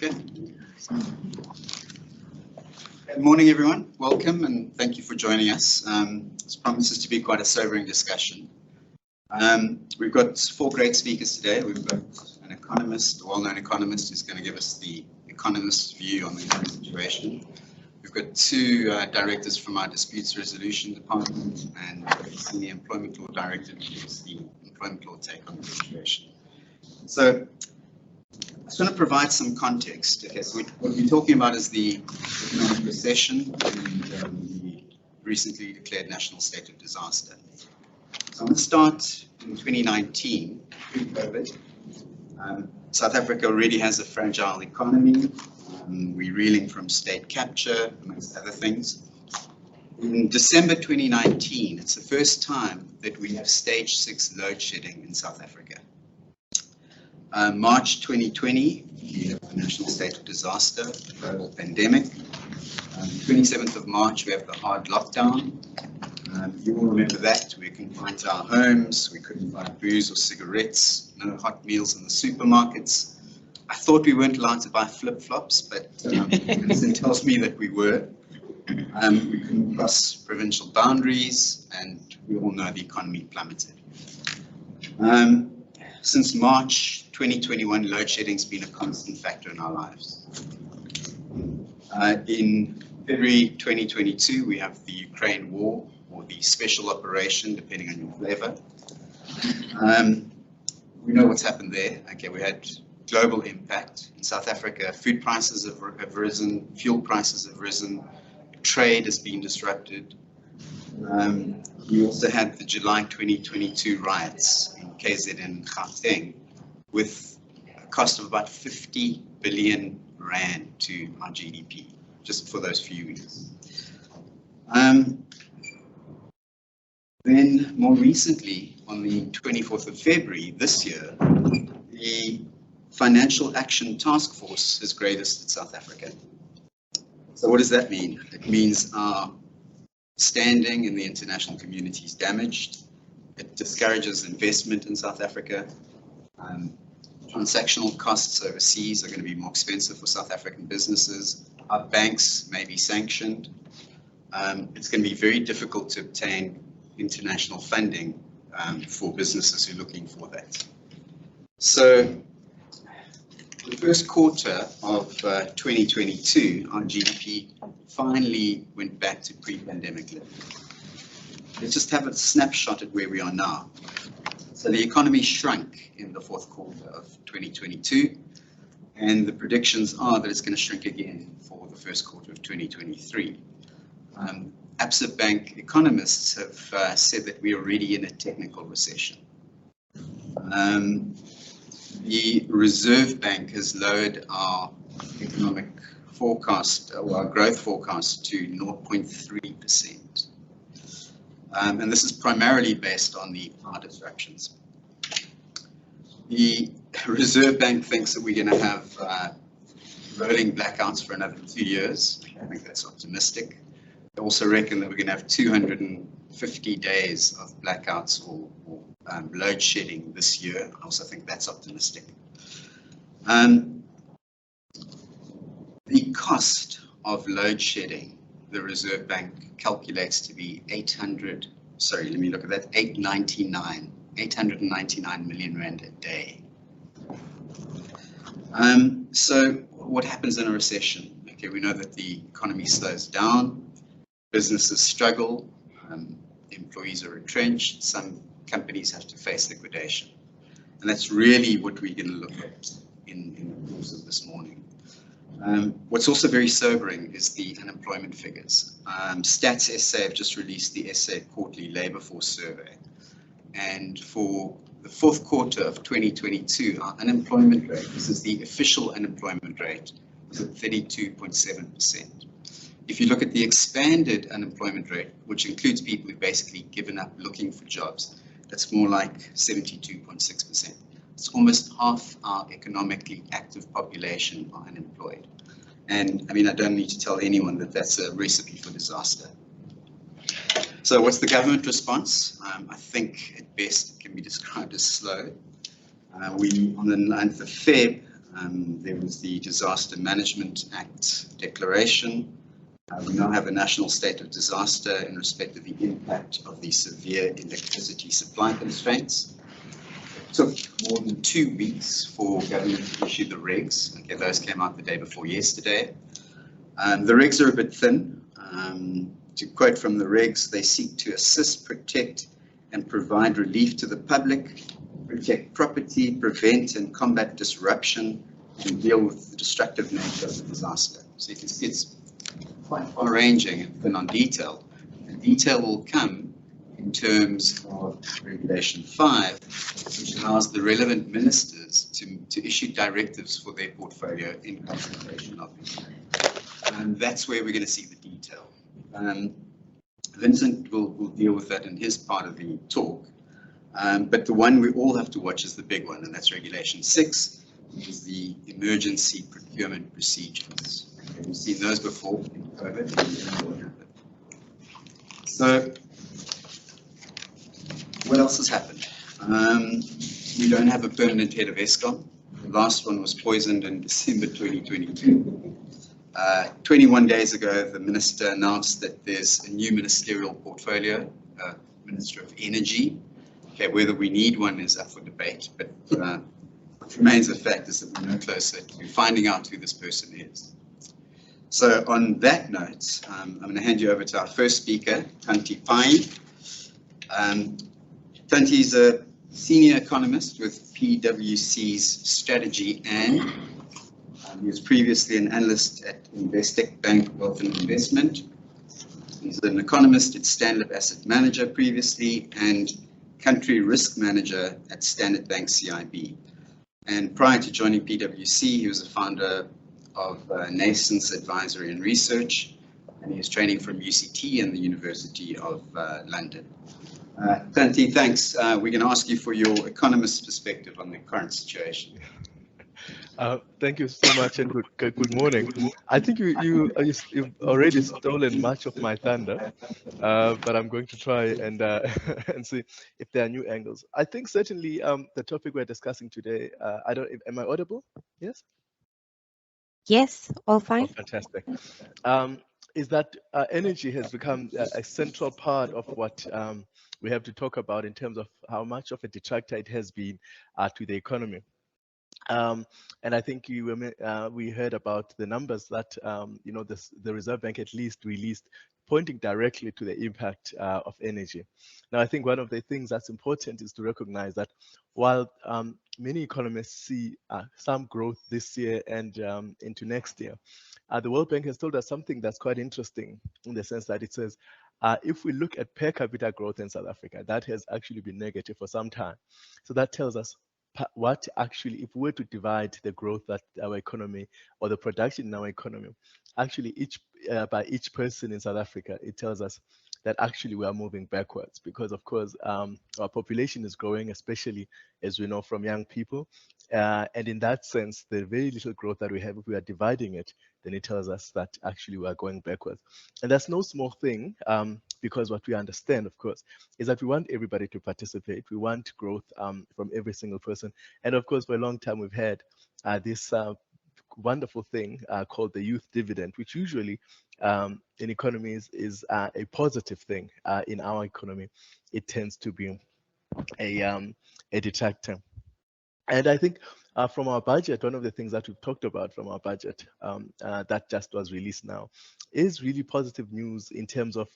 Okay. Good morning, everyone. Welcome and thank you for joining us. This promises to be quite a sobering discussion. We've got four great speakers today. We've got an economist, a well-known economist, who's going to give us the economist's view on the current situation. We've got two directors from our disputes resolution department and a senior employment law director who gives the employment law take on the situation. So I just want to provide some context. Okay, so what we're talking about is the economic recession and the recently declared national state of disaster. So I'm going to start in 2019, pre-COVID. South Africa already has a fragile economy. We're reeling from state capture, amongst other things. In December 2019, it's the first time that we have stage 6 load shedding in South Africa. March 2020, we have the national state of disaster, global pandemic. 27th of March, we have the hard lockdown. You all remember that. We couldn't find our homes, we couldn't buy booze or cigarettes, no hot meals in the supermarkets. I thought we weren't allowed to buy flip-flops, but Vincent tells me that we were. We couldn't cross provincial boundaries, and we all know the economy plummeted. Since March 2021, load shedding has been a constant factor in our lives. In February 2022, we have the Ukraine war, or the special operation, depending on your flavor. We know what's happened there. Okay, we had global impact. In South Africa, food prices have risen, fuel prices have risen, trade has been disrupted. We also had the July 2022 riots in KZN and Gauteng with a cost of about 50 billion rand to our GDP, just for those few weeks. Then more recently, on the 24th of February this year, the Financial Action Task Force has graded us at South Africa. So what does that mean? It means our standing in the international community is damaged. It discourages investment in South Africa. Transactional costs overseas are going to be more expensive for South African businesses. Our banks may be sanctioned. It's going to be very difficult to obtain international funding for businesses who are looking for that. So the first quarter of 2022, our GDP finally went back to pre-pandemic levels. Let's just have a snapshot at where we are now. So the economy shrunk in the fourth quarter of 2022, and the predictions are that it's going to shrink again for the first quarter of 2023. Absa Bank economists have said that we're already in a technical recession. The Reserve Bank has lowered our economic forecast, or our growth forecast, to 0.3%. And this is primarily based on the power disruptions. The Reserve Bank thinks that we're going to have rolling blackouts for another 2 years. I think that's optimistic. They also reckon that we're going to have 250 days of blackouts or load shedding this year. I also think that's optimistic. The cost of load shedding, the Reserve Bank calculates to be 899 million rand a day. So what happens in a recession? Okay, we know that the economy slows down, businesses struggle, employees are retrenched, some companies have to face liquidation. And that's really what we're going to look at in the course of this morning. What's also very sobering is the unemployment figures. Stats SA have just released the SA Quarterly Labour Force Survey. And for the fourth quarter of 2022, our unemployment rate, this is the official unemployment rate, was at 32.7%. If you look at the expanded unemployment rate, which includes people who've basically given up looking for jobs, that's more like 72.6%. It's almost half our economically active population are unemployed. And I mean, I don't need to tell anyone that that's a recipe for disaster. So what's the government response? I think at best it can be described as slow. We, on the 9th of Feb, There was the Disaster Management Act declaration. We now have a national state of disaster in respect of the impact of the severe electricity supply constraints. It took more than 2 weeks for government to issue the regs. Okay, those came out the day before yesterday. The regs are a bit thin. To quote from the regs, they seek to assist, protect, and provide relief to the public, protect property, prevent and combat disruption, and deal with the destructive nature of the disaster. So you can see it's quite far-ranging and thin on detail. The detail will come in terms of Regulation 5, which allows the relevant ministers to issue directives for their portfolio in consultation of them. And that's where we're going to see the detail. Vincent will deal with that in his part of the talk. But the one we all have to watch is the big one, and that's Regulation 6, which is the emergency procurement procedures. Okay, we've seen those before in COVID. So, what else has happened? We don't have a permanent head of Eskom. The last one was poisoned in December 2022. 21 days ago, the minister announced that there's a new ministerial portfolio, Minister of Energy. Okay, whether we need one is up for debate, but what remains a fact is that we're no closer to finding out who this person is. So on that note, I'm going to hand you over to our first speaker, Tanti Pai. Tanti is a senior economist with PwC's strategy, and he was previously an analyst at Investec Bank Wealth and Investment. He's an economist at Standard Asset Manager previously, and country risk manager at Standard Bank CIB. And prior to joining PwC, he was a founder of Nascence Advisory and Research, and he is training from UCT and the University of London. Tanti, thanks. We're going to ask you for your economist's perspective on the current situation. Thank you so much, and good morning. I think you've already stolen much of my thunder, but I'm going to try and and see if there are new angles. I think certainly the topic we're discussing today. Am I audible? Yes. Yes, all fine. Oh, fantastic. Is that energy has become a central part of what we have to talk about in terms of how much of a detractor it has been to the economy. And I think we heard about the numbers that the Reserve Bank at least released, pointing directly to the impact of energy. Now, I think one of the things that's important is to recognize that while many economists see some growth this year and into next year, the World Bank has told us something that's quite interesting in the sense that it says, if we look at per capita growth in South Africa, that has actually been negative for some time. So that tells us what actually, if we were to divide the growth that our economy or the production in our economy, actually by each person in South Africa, it tells us that actually we are moving backwards because, of course, our population is growing, especially as we know from young people. And in that sense, the very little growth that we have, if we are dividing it, then it tells us that actually we are going backwards. And that's no small thing, because what we understand, of course, is that we want everybody to participate. We want growth from every single person. And of course, for a long time, we've had this wonderful thing called the youth dividend, which usually in economies is a positive thing. In our economy, it tends to be a detractor. And I think from our budget, one of the things that we've talked about from our budget that just was released now is really positive news in terms of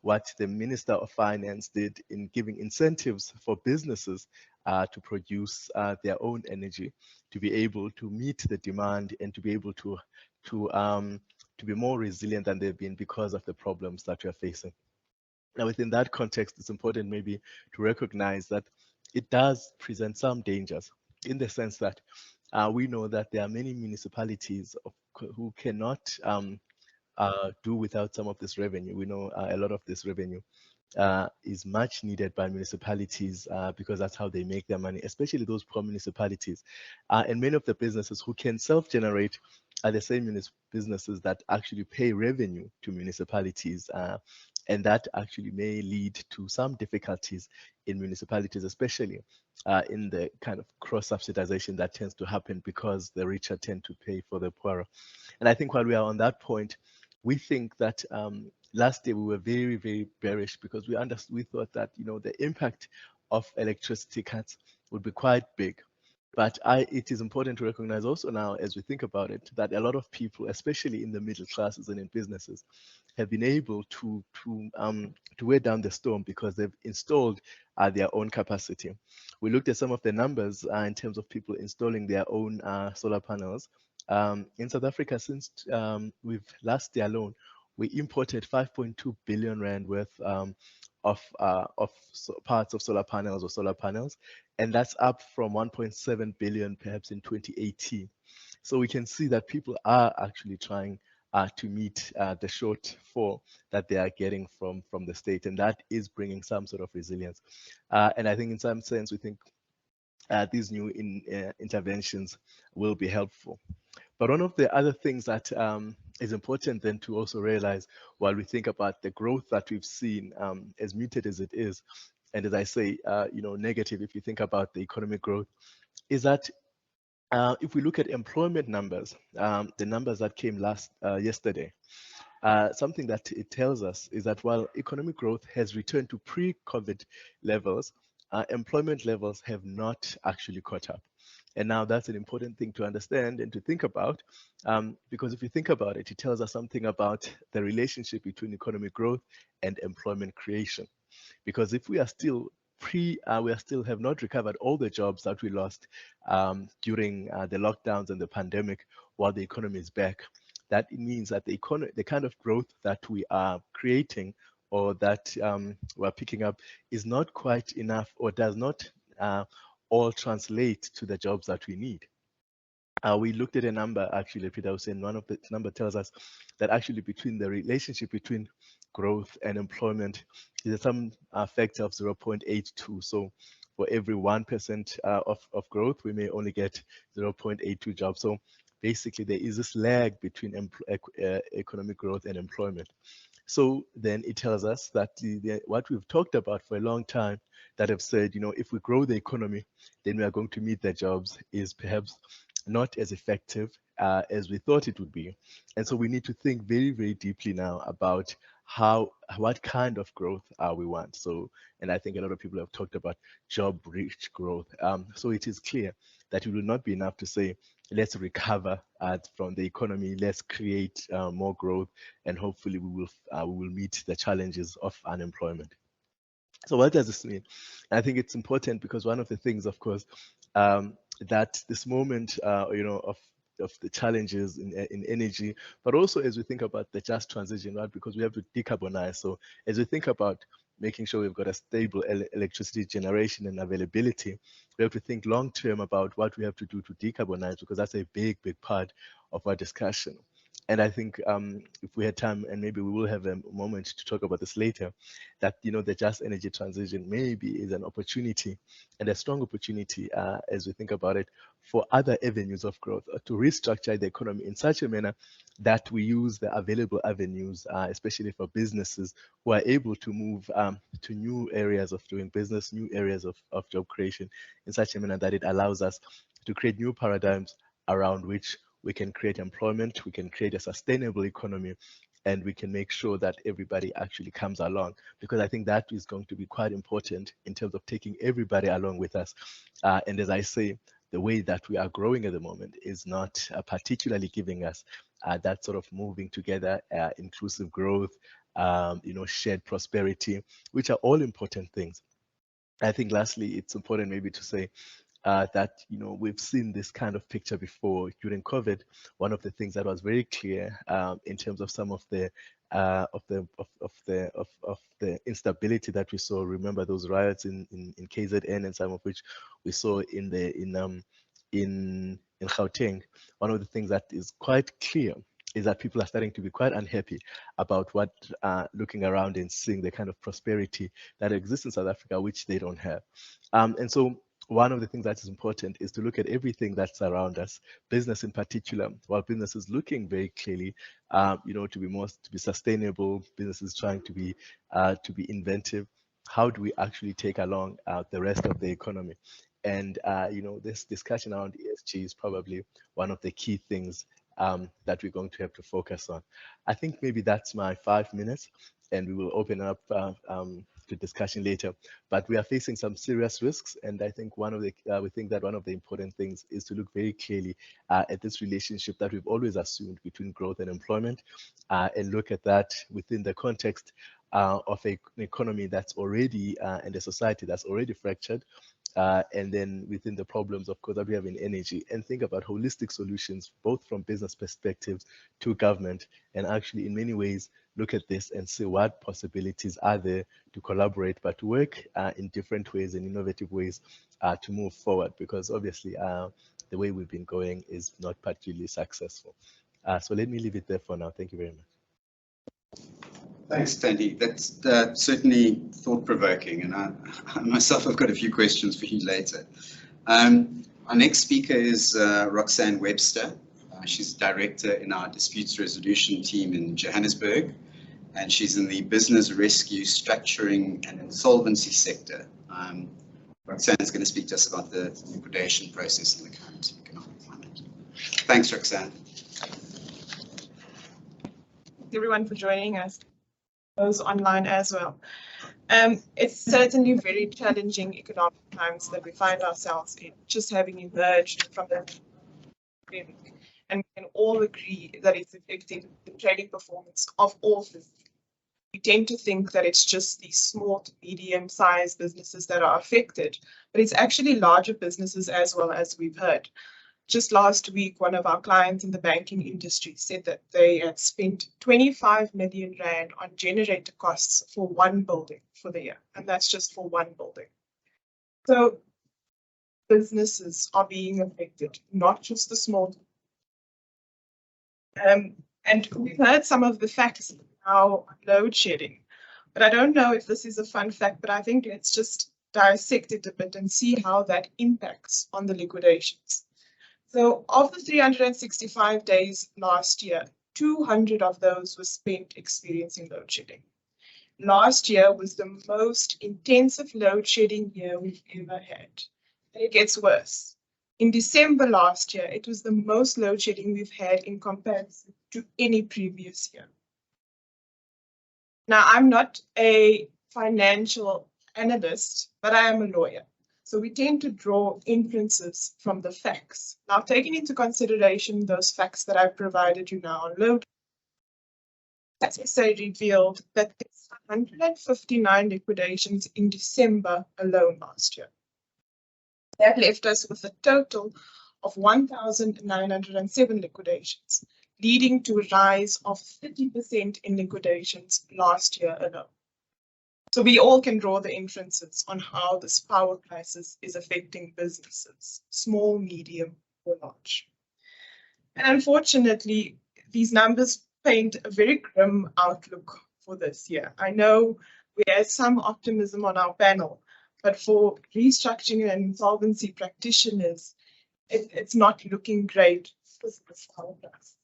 what the Minister of Finance did in giving incentives for businesses to produce their own energy, to be able to meet the demand and to be able to be more resilient than they've been because of the problems that we are facing. Now, within that context, it's important maybe to recognize that it does present some dangers in the sense that we know that there are many municipalities who cannot do without some of this revenue. We know a lot of this revenue is much needed by municipalities because that's how they make their money, especially those poor municipalities. And many of the businesses who can self-generate are the same businesses that actually pay revenue to municipalities and that actually may lead to some difficulties in municipalities, especially in the kind of cross-subsidization that tends to happen because the richer tend to pay for the poorer. And I think while we are on that point, we think that last year we were very, very bearish because we thought that the impact of electricity cuts would be quite big. But it is important to recognize also now, as we think about it, that a lot of people, especially in the middle classes and in businesses, have been able to wear down the storm because they've installed their own capacity. We looked at some of the numbers in terms of people installing their own solar panels. In South Africa, since we've last year alone, we imported 5.2 billion rand worth of parts of solar panels or solar panels, and that's up from 1.7 billion perhaps in 2018. So we can see that people are actually trying to meet the shortfall that they are getting from the state, and that is bringing some sort of resilience. And I think in some sense, we think these new interventions will be helpful. But one of the other things that is important then to also realize while we think about the growth that we've seen, as muted as it is, and as I say, negative if you think about the economic growth, is that if we look at employment numbers, the numbers that came yesterday, something that it tells us is that while economic growth has returned to pre-COVID levels, employment levels have not actually caught up. And now that's an important thing to understand and to think about, because if you think about it, it tells us something about the relationship between economic growth and employment creation. Because if we are still we still have not recovered all the jobs that we lost during the lockdowns and the pandemic while the economy is back, that means that the kind of growth that we are creating or that we're picking up is not quite enough or does not all translate to the jobs that we need. We looked at a number, actually, Peter was saying one of the number tells us that actually between the relationship between growth and employment is some factor of 0.82. So for every 1% of growth, we may only get 0.82 jobs. So basically, there is this lag between economic growth and employment. So then it tells us that what we've talked about for a long time that have said, if we grow the economy, then we are going to meet the jobs is perhaps not as effective as we thought it would be. And so we need to think very, very deeply now about what kind of growth we want. So, and I think a lot of people have talked about job-rich growth. So it is clear that it will not be enough to say, let's recover from the economy, let's create more growth, and hopefully we will meet the challenges of unemployment. So what does this mean? I think it's important because one of the things, of course, that this moment, of the challenges in energy, but also as we think about the just transition, right? Because we have to decarbonize. So as we think about making sure we've got a stable electricity generation and availability, we have to think long term about what we have to do to decarbonize, because that's a big, big part of our discussion. And I think if we had time, and maybe we will have a moment to talk about this later, that the just energy transition maybe is an opportunity and a strong opportunity as we think about it for other avenues of growth, to restructure the economy in such a manner that we use the available avenues, especially for businesses who are able to move to new areas of doing business, new areas of job creation, in such a manner that it allows us to create new paradigms around which we can create employment, we can create a sustainable economy, and we can make sure that everybody actually comes along, because I think that is going to be quite important in terms of taking everybody along with us. And as I say, the way that we are growing at the moment is not particularly giving us that sort of moving together, inclusive growth, shared prosperity, which are all important things. I think lastly, it's important maybe to say that we've seen this kind of picture before during COVID. One of the things that was very clear in terms of some of the instability that we saw. Remember those riots in KZN, and some of which we saw in Gauteng. One of the things that is quite clear is that people are starting to be quite unhappy about looking around and seeing the kind of prosperity that exists in South Africa, which they don't have. And so one of the things that is important is to look at everything that's around us, business in particular. While business is looking very clearly, to be sustainable, businesses trying to be inventive. How do we actually take along the rest of the economy? And this discussion around ESG is probably one of the key things that we're going to have to focus on. I think maybe that's my 5 minutes, and we will open up to discussion later. But we are facing some serious risks, and I think we think that one of the important things is to look very clearly at this relationship that we've always assumed between growth and employment, and look at that within the context of an economy that's already and a society that's already fractured. And then within the problems, of course, that we have in energy, and think about holistic solutions, both from business perspectives to government, and actually in many ways look at this and see what possibilities are there to collaborate, but to work in different ways and innovative ways to move forward, because obviously the way we've been going is not particularly successful. So let me leave it there for now. Thank you very much. Thanks, Tandy. That's certainly thought-provoking, and I myself have got a few questions for you later. Our next speaker is Roxanne Webster. She's director in our disputes resolution team in Johannesburg, and she's in the business rescue, structuring, and insolvency sector. Roxanne is going to speak to us about the liquidation process in the current economic climate. Thanks, Roxanne. Thanks everyone for joining us, those online as well. It's certainly very challenging economic times that we find ourselves in, just having emerged from the pandemic, and we can all agree that it's affecting the trading performance of all businesses. We tend to think that it's just these small to medium-sized businesses that are affected, but it's actually larger businesses as well, as we've heard. Just last week, one of our clients in the banking industry said that they had spent 25 million Rand on generator costs for one building for the year, and that's just for one building. So businesses are being affected, not just the small. And we've heard some of the facts now, load shedding, but I don't know if this is a fun fact, but I think let's just dissect it a bit and see how that impacts on the liquidations. So of the 365 days last year, 200 of those were spent experiencing load shedding. Last year was the most intensive load shedding year we've ever had. And it gets worse. In December last year, it was the most load shedding we've had in comparison to any previous year. Now, I'm not a financial analyst, but I am a lawyer. So we tend to draw inferences from the facts. Now, taking into consideration those facts that I've provided you now on load, SSA revealed that there's 159 liquidations in December alone last year. That left us with a total of 1,907 liquidations, leading to a rise of 30% in liquidations last year alone. So we all can draw the inferences on how this power crisis is affecting businesses, small, medium, or large. And unfortunately, these numbers paint a very grim outlook for this year. I know we have some optimism on our panel, but for restructuring and insolvency practitioners, it's not looking great for this power crisis.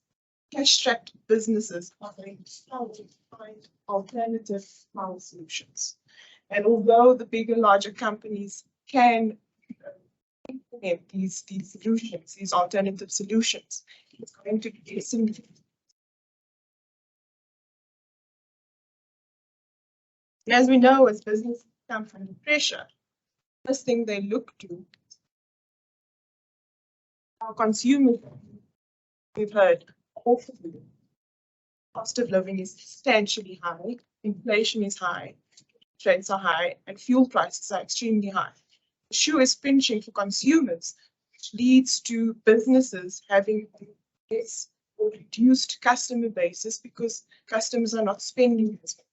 Cash-strapped businesses are going to struggle to find alternative power solutions. And although the bigger, larger companies can implement these solutions, these alternative solutions, it's going to be significant. And as we know, as businesses come under pressure, the first thing they look to are consumers. We've heard cost of living is substantially high, inflation is high, rates are high, and fuel prices are extremely high. The shoe is pinching for consumers, which leads to businesses having less or reduced customer bases because customers are not spending as much.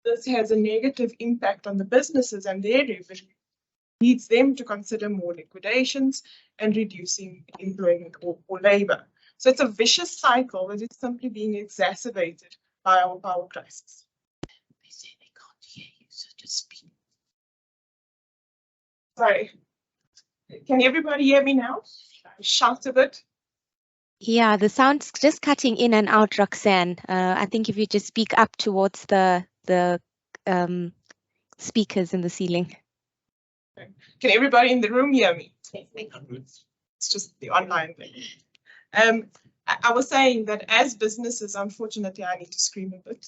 This has a negative impact on the businesses and their revenue, leads them to consider more liquidations and reducing employment or labor. So it's a vicious cycle that is simply being exacerbated by our power crisis. They say they can't hear you, so just speak. Sorry. Can everybody hear me now? Shout a bit. Yeah, the sound's just cutting in and out, Roxanne. I think if you just speak up towards the speakers in the ceiling. Can everybody in the room hear me? It's just the online thing. I was saying that as businesses, unfortunately, I need to scream a bit.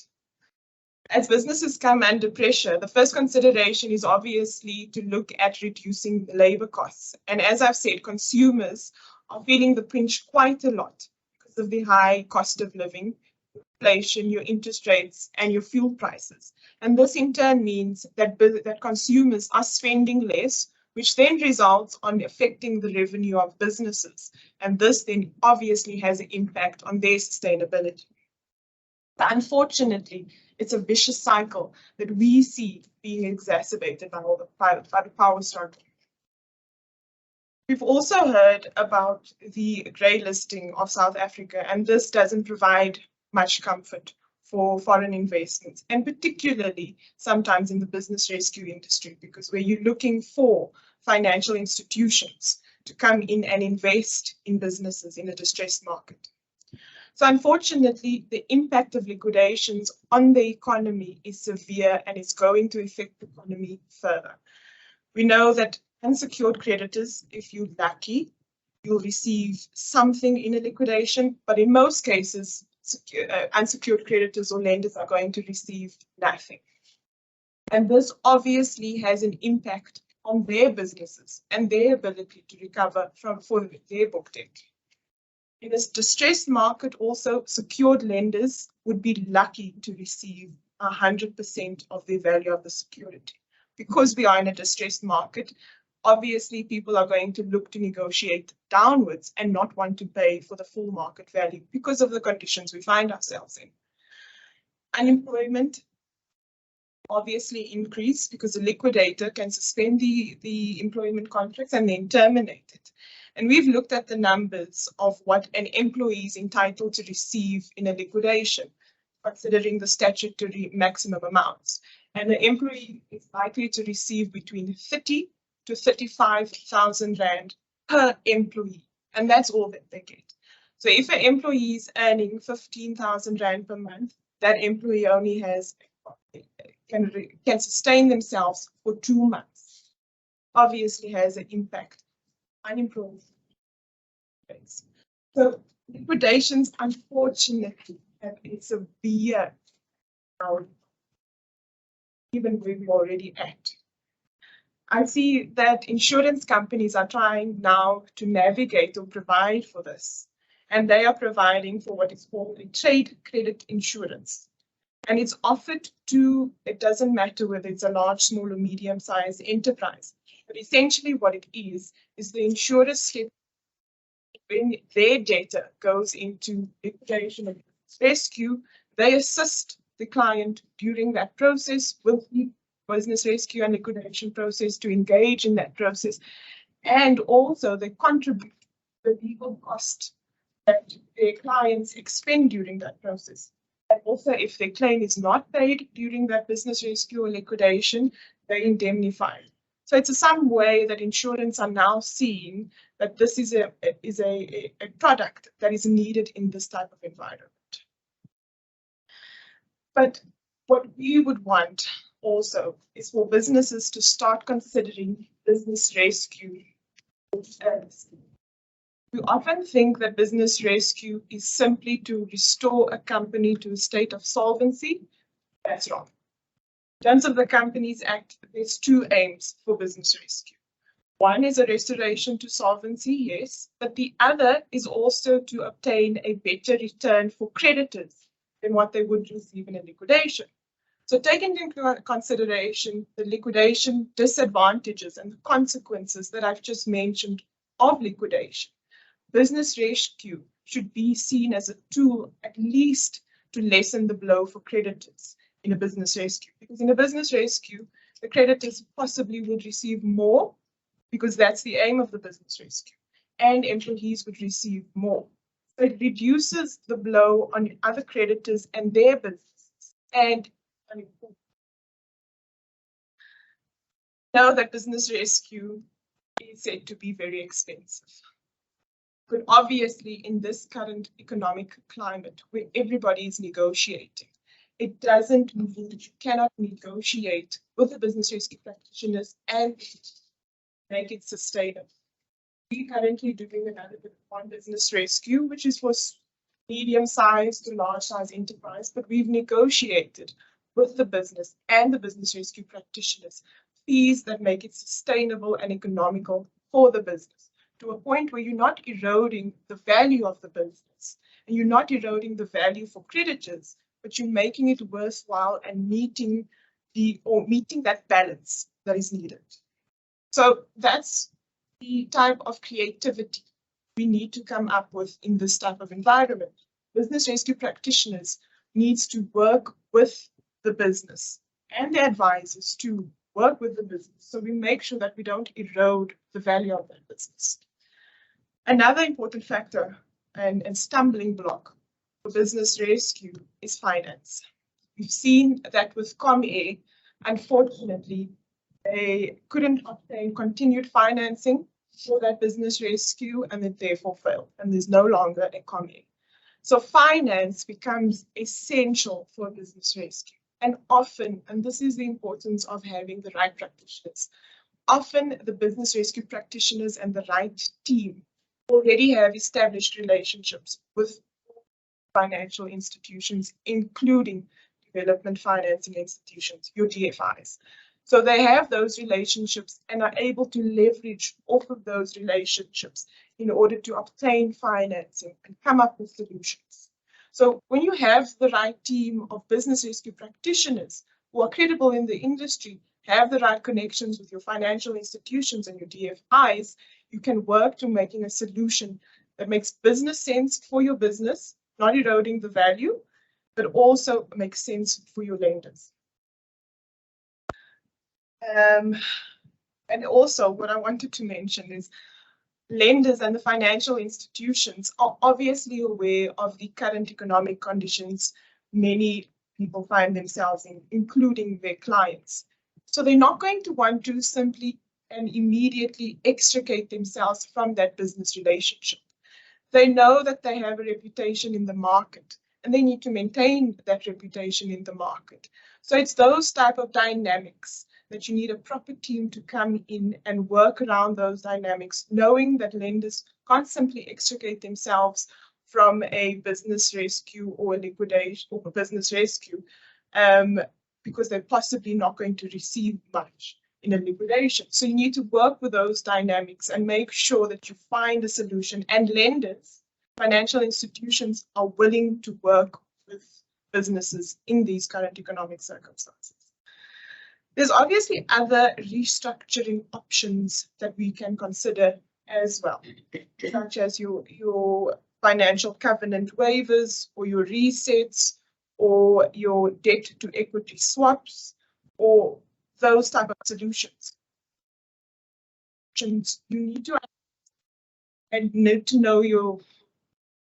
As businesses come under pressure, the first consideration is obviously to look at reducing the labor costs. And as I've said, consumers are feeling the pinch quite a lot because of the high cost of living, inflation, your interest rates, and your fuel prices. And this in turn means that consumers are spending less, which then results on affecting the revenue of businesses. And this then obviously has an impact on their sustainability. But unfortunately, it's a vicious cycle that we see being exacerbated by the power struggle. We've also heard about the grey listing of South Africa, and this doesn't provide much comfort for foreign investments, and particularly sometimes in the business rescue industry, because where you're looking for financial institutions to come in and invest in businesses in a distressed market. So unfortunately, the impact of liquidations on the economy is severe and it's going to affect the economy further. We know that unsecured creditors, if you're lucky, you'll receive something in a liquidation, but in most cases, unsecured creditors or lenders are going to receive nothing. And this obviously has an impact on their businesses and their ability to recover for their book debt. In this distressed market, also, secured lenders would be lucky to receive 100% of the value of the security. Because we are in a distressed market, obviously people are going to look to negotiate downwards and not want to pay for the full market value because of the conditions we find ourselves in. Unemployment obviously increase because the liquidator can suspend the employment contracts and then terminate it. And we've looked at the numbers of what an employee is entitled to receive in a liquidation, considering the statutory maximum amounts. And the employee is likely to receive between 30 to 35,000 Rand per employee. And that's all that they get. So if an employee is earning 15,000 Rand per month, that employee only can sustain themselves for 2 months. Obviously has an impact on unemployment rates. So liquidations, unfortunately, have a severe impact, even where we're already at. I see that insurance companies are trying now to navigate or provide for this, and they are providing for what is called a trade credit insurance. And it's offered to, it doesn't matter whether it's a large, small, or medium-sized enterprise, but essentially what it is the insurers step when their data goes into liquidation and rescue, they assist the client during that process with the business rescue and liquidation process to engage in that process. And also they contribute to the legal cost that their clients expend during that process. And also if their claim is not paid during that business rescue or liquidation, they indemnify. So it's some way that insurance are now seeing that this is a product that is needed in this type of environment. But what we would want also is for businesses to start considering business rescue. We often think that business rescue is simply to restore a company to a state of solvency. That's wrong. In terms of the Companies Act, there's 2 aims for business rescue. One is a restoration to solvency, yes, but the other is also to obtain a better return for creditors than what they would receive in a liquidation. So taking into consideration the liquidation disadvantages and the consequences that I've just mentioned of liquidation, business rescue should be seen as a tool at least to lessen the blow for creditors in a business rescue. Because in a business rescue, the creditors possibly would receive more because that's the aim of the business rescue, and employees would receive more. So it reduces the blow on other creditors and their businesses. And know that business rescue is said to be very expensive. But obviously, in this current economic climate where everybody is negotiating, it doesn't mean that you cannot negotiate with the business rescue practitioners and make it sustainable. We're currently doing another bit on business rescue, which is for medium-sized to large-size enterprise, but we've negotiated with the business and the business rescue practitioners fees that make it sustainable and economical for the business, to a point where you're not eroding the value of the business and you're not eroding the value for creditors, but you're making it worthwhile and meeting that balance that is needed. So that's the type of creativity we need to come up with in this type of environment. Business rescue practitioners needs to work with the business and the advisors to work with the business, so we make sure that we don't erode the value of that business. Another important factor and stumbling block for business rescue is finance. We've seen that with ComAir, unfortunately, they couldn't obtain continued financing for that business rescue, and it therefore failed, and there's no longer a ComAir. So finance becomes essential for a business rescue. And often, and this is the importance of having the right practitioners, often the business rescue practitioners and the right team already have established relationships with financial institutions, including development financing institutions, your DFIs. So they have those relationships and are able to leverage off of those relationships in order to obtain financing and come up with solutions. So when you have the right team of business rescue practitioners who are credible in the industry, have the right connections with your financial institutions and your DFIs, you can work to making a solution that makes business sense for your business, not eroding the value, but also makes sense for your lenders. And also what I wanted to mention is lenders and the financial institutions are obviously aware of the current economic conditions many people find themselves in, including their clients. So they're not going to want to simply and immediately extricate themselves from that business relationship. They know that they have a reputation in the market and they need to maintain that reputation in the market. So it's those type of dynamics that you need a proper team to come in and work around those dynamics, knowing that lenders can't simply extricate themselves from a business rescue or a liquidation or a business rescue because they're possibly not going to receive much in a liquidation. So you need to work with those dynamics and make sure that you find a solution, and lenders, financial institutions are willing to work with businesses in these current economic circumstances. There's obviously other restructuring options that we can consider as well, such as your financial covenant waivers or your resets or your debt to equity swaps or those type of solutions. You need to know your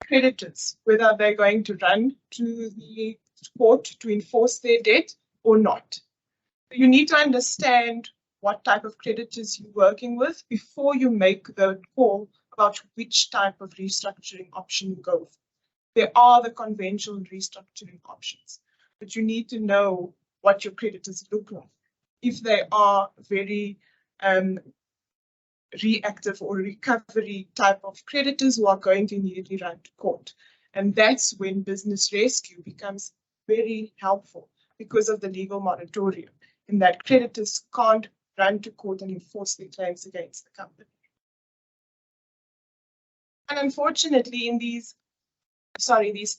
creditors, whether they're going to run to the court to enforce their debt or not. You need to understand what type of creditors you're working with before you make the call about which type of restructuring option you go for. There are the conventional restructuring options, but you need to know what your creditors look like. If they are very reactive or recovery type of creditors who are going to immediately run to court. And that's when business rescue becomes very helpful because of the legal moratorium, in that creditors can't run to court and enforce their claims against the company. And unfortunately, in these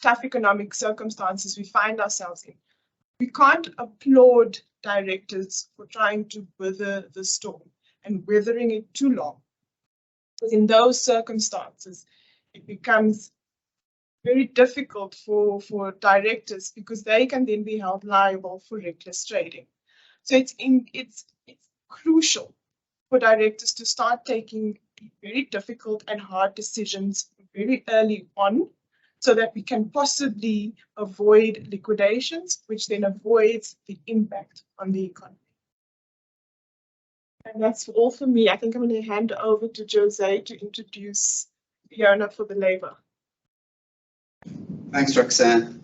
tough economic circumstances we find ourselves in, we can't applaud directors for trying to weather the storm and weathering it too long. Because in those circumstances, it becomes very difficult for directors because they can then be held liable for reckless trading. So it's crucial for directors to start taking very difficult and hard decisions very early on, so that we can possibly avoid liquidations, which then avoids the impact on the economy. And that's all for me. I think I'm going to hand over to Jose to introduce Fiona for the Labour. Thanks, Roxanne.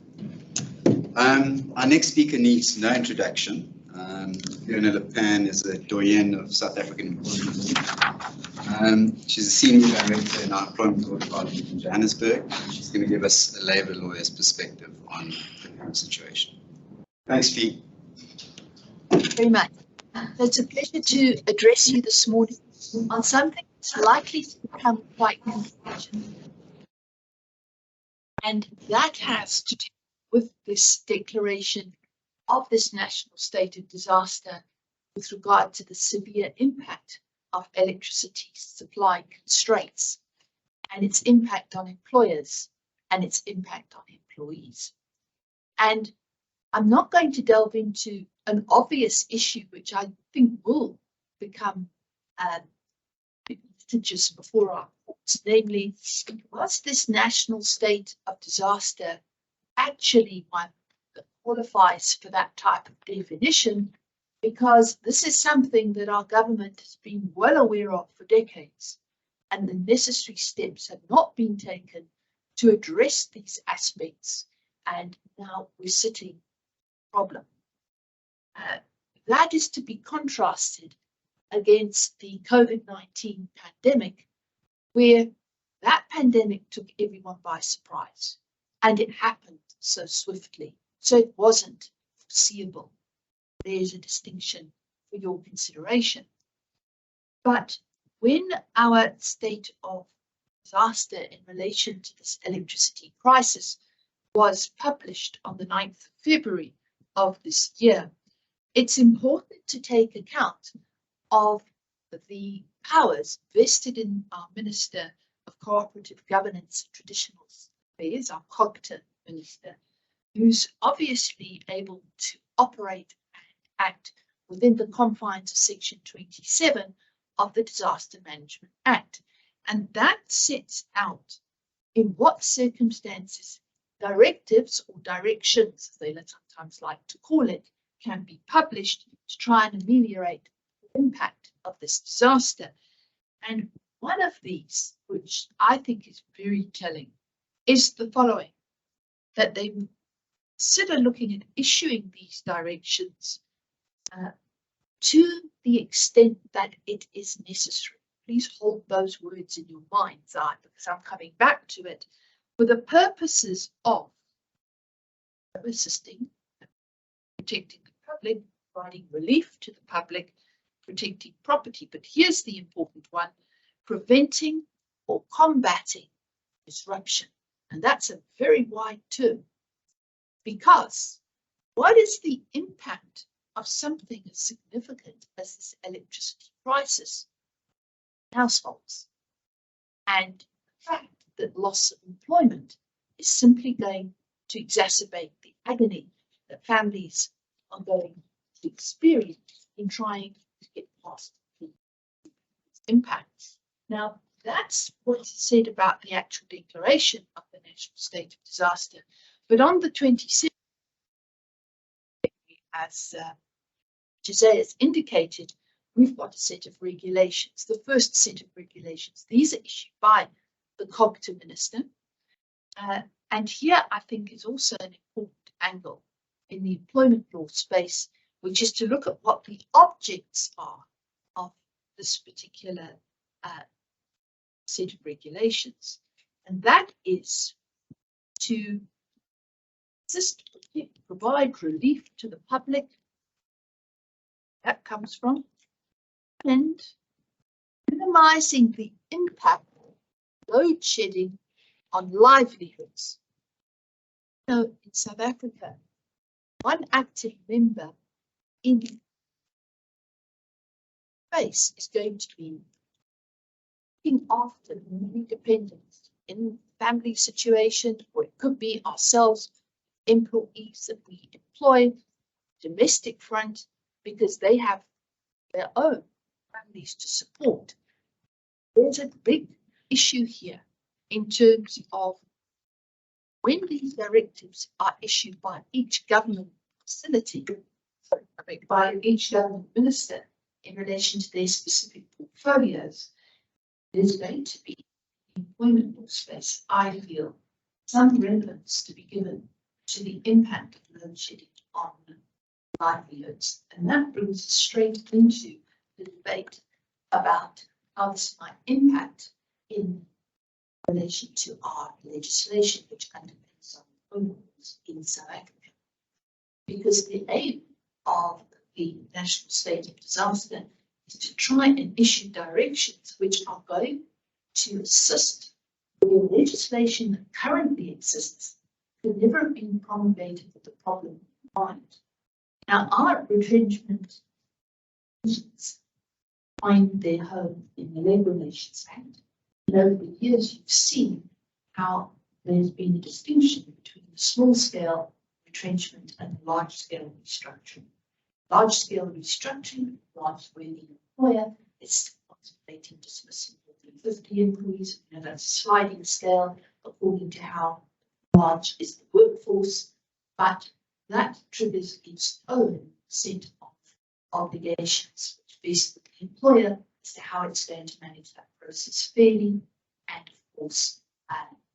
Our next speaker needs no introduction. Fiona Lepan is a doyen of South African employment. She's a senior director in our employment law department in Johannesburg. She's going to give us a labour lawyer's perspective on the current situation. Thanks, Fee. Thank you very much. It's a pleasure to address you this morning on something that's likely to become quite controversial. And that has to do with this declaration of this national state of disaster with regard to the severe impact of electricity supply constraints and its impact on employers and its impact on employees. And I'm not going to delve into an obvious issue, which I think will become litigious before our courts, namely, was this national state of disaster actually one that qualifies for that type of definition? Because this is something that our government has been well aware of for decades, and the necessary steps have not been taken to address these aspects, and now we're sitting problem. That is to be contrasted against the COVID-19 pandemic, where that pandemic took everyone by surprise, and it happened so swiftly, so it wasn't foreseeable. There's a distinction for your consideration. But when our state of disaster in relation to this electricity crisis was published on the 9th of February of this year, it's important to take account of the powers vested in our Minister of Cooperative Governance and Traditional Affairs, our COGTA Minister, who's obviously able to operate and act within the confines of Section 27 of the Disaster Management Act. And that sets out in what circumstances directives or directions, as they sometimes like to call it, can be published to try and ameliorate the impact of this disaster. And one of these, which I think is very telling, is the following: that they consider looking at issuing these directions to the extent that it is necessary. Please hold those words in your mind's eye, because I'm coming back to it, for the purposes of assisting, protecting the public, providing relief to the public, protecting property. But here's the important one: preventing or combating disruption. And that's a very wide term, because what is the impact of something as significant as this electricity crisis on households? And the fact that loss of employment is simply going to exacerbate the agony that families are going to experience in trying to get past these impacts. Now, that's what's said about the actual declaration of the national state of disaster. But on the 27th, as Jose has indicated, we've got a set of regulations. The first set of regulations, these are issued by the COGTA Minister. And here I think is also an important angle in the employment law space, which is to look at what the objects are of this particular set of regulations. And that is to assist, provide relief to the public. That comes from, and minimizing the impact of load shedding on livelihoods. So in South Africa, one active member in space is going to be looking after the dependents in family situation, or it could be ourselves, employees that we employ, domestic front, because they have their own families to support. There's a big issue here in terms of when these directives are issued by each government facility, by each government minister, in relation to their specific portfolios, there's going to be employment law space, I feel, some relevance to be given to the impact of load shedding on livelihoods. And that brings us straight into the debate about how this might impact in relation to our legislation, which underpins some employment laws in South Africa. Because the aim of the national state of disaster is to try and issue directions which are going to assist where legislation that currently exists could never have been promulgated with the problem in mind. Now, our retrenchment find their home in the Labour Relations Act. And over the years, you've seen how there's been a distinction between the small-scale retrenchment and large-scale restructuring. Large-scale restructuring involves where the employer is contemplating dismissing more than 50 employees. You know, that's a sliding scale according to how large is the workforce, but that triggers its own set of obligations, which vest the employer as to how it's going to manage that process fairly, and of course,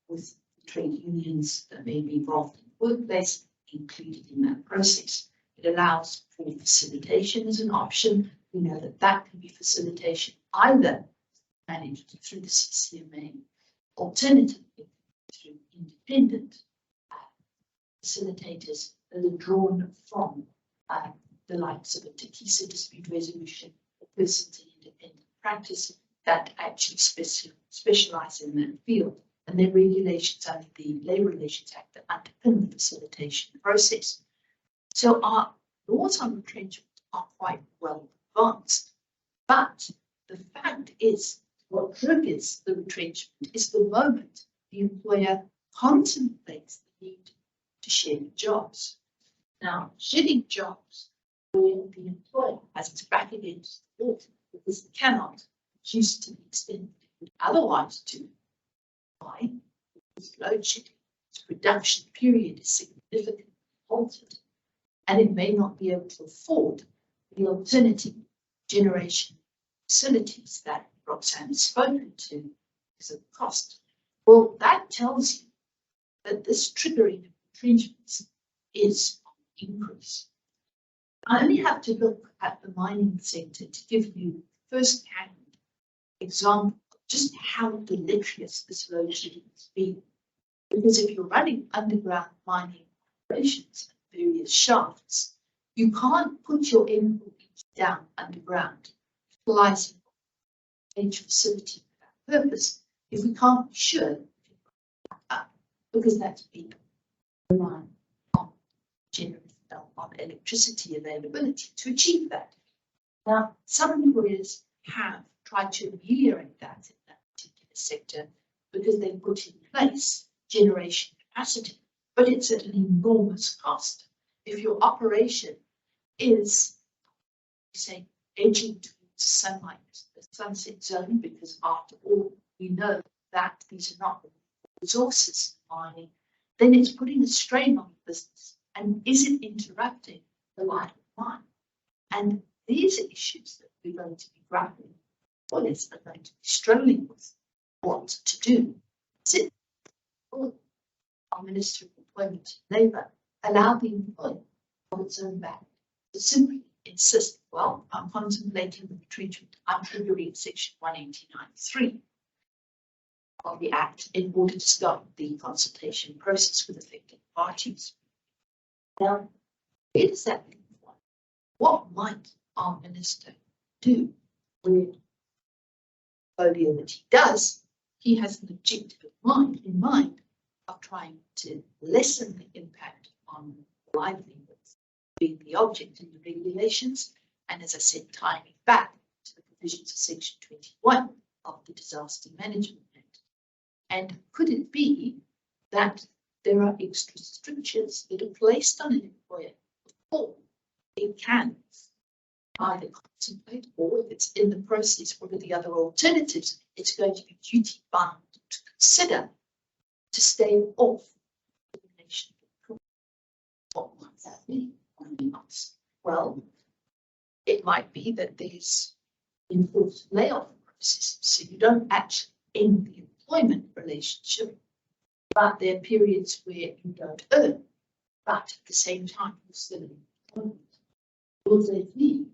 with the trade unions that may be involved in the workplace included in that process. It allows for facilitation as an option. We know that that can be facilitation either managed through the CCMA, alternatively through independent facilitators that are drawn from the likes of a Tikisa dispute resolution, or persons in independent practice that actually specialize in that field, and their regulations under the Labour Relations Act that underpin the facilitation process. So our laws on retrenchment are quite well advanced, but the fact is what triggers the retrenchment is the moment the employer contemplates the need to shed jobs. Now, shedding jobs when the employer has its back against the wall because it cannot reduce to the extent it would otherwise do. Why? Because load shedding, its production period is significantly altered, and it may not be able to afford the alternative generation facilities that Roxanne has spoken to because of the cost. Well, that tells you that this triggering of retrenchments is on the increase. I only have to look at the mining sector to give you first-hand example of just how deleterious this load shedding has been. Because if you're running underground mining operations at various shafts, you can't put your employees down underground, utilizing a facility for that purpose if we can't be sure because that's been relying on electricity availability to achieve that. Now, some employers have tried to ameliorate that in that particular sector because they put in place generation capacity, but it's at an enormous cost. If your operation is, say, edging towards sunlight, the sunset zone, because after all, we know that these are not resources mining, then it's putting a strain on the business. And is it interrupting the life of mine? And these are issues that we're going to be grappling with. What is are going to be struggling with what to do? Is it our Minister of Employment and Labour allow the employer on its own back to simply insist, well, I'm contemplating the retrenchment, I'm triggering section 189.3 of the Act in order to start the consultation process with affected parties. Now, where does that leave one? What might our minister do with portfolio that he does? He has an objective in mind of trying to lessen the impact on livelihoods, being the object in the regulations, and as I said, tying it back to the provisions of section 21 of the Disaster Management Act. And could it be that there are extra strictures that are placed on an employer before it can either contemplate, or if it's in the process, what are the other alternatives it's going to be duty bound to consider to stay off the nation? What might that be? Well, It might be that there's enforced layoff processes, so you don't actually end the employment relationship, but there are periods where you don't earn, but at the same time you're still in employment. Will there be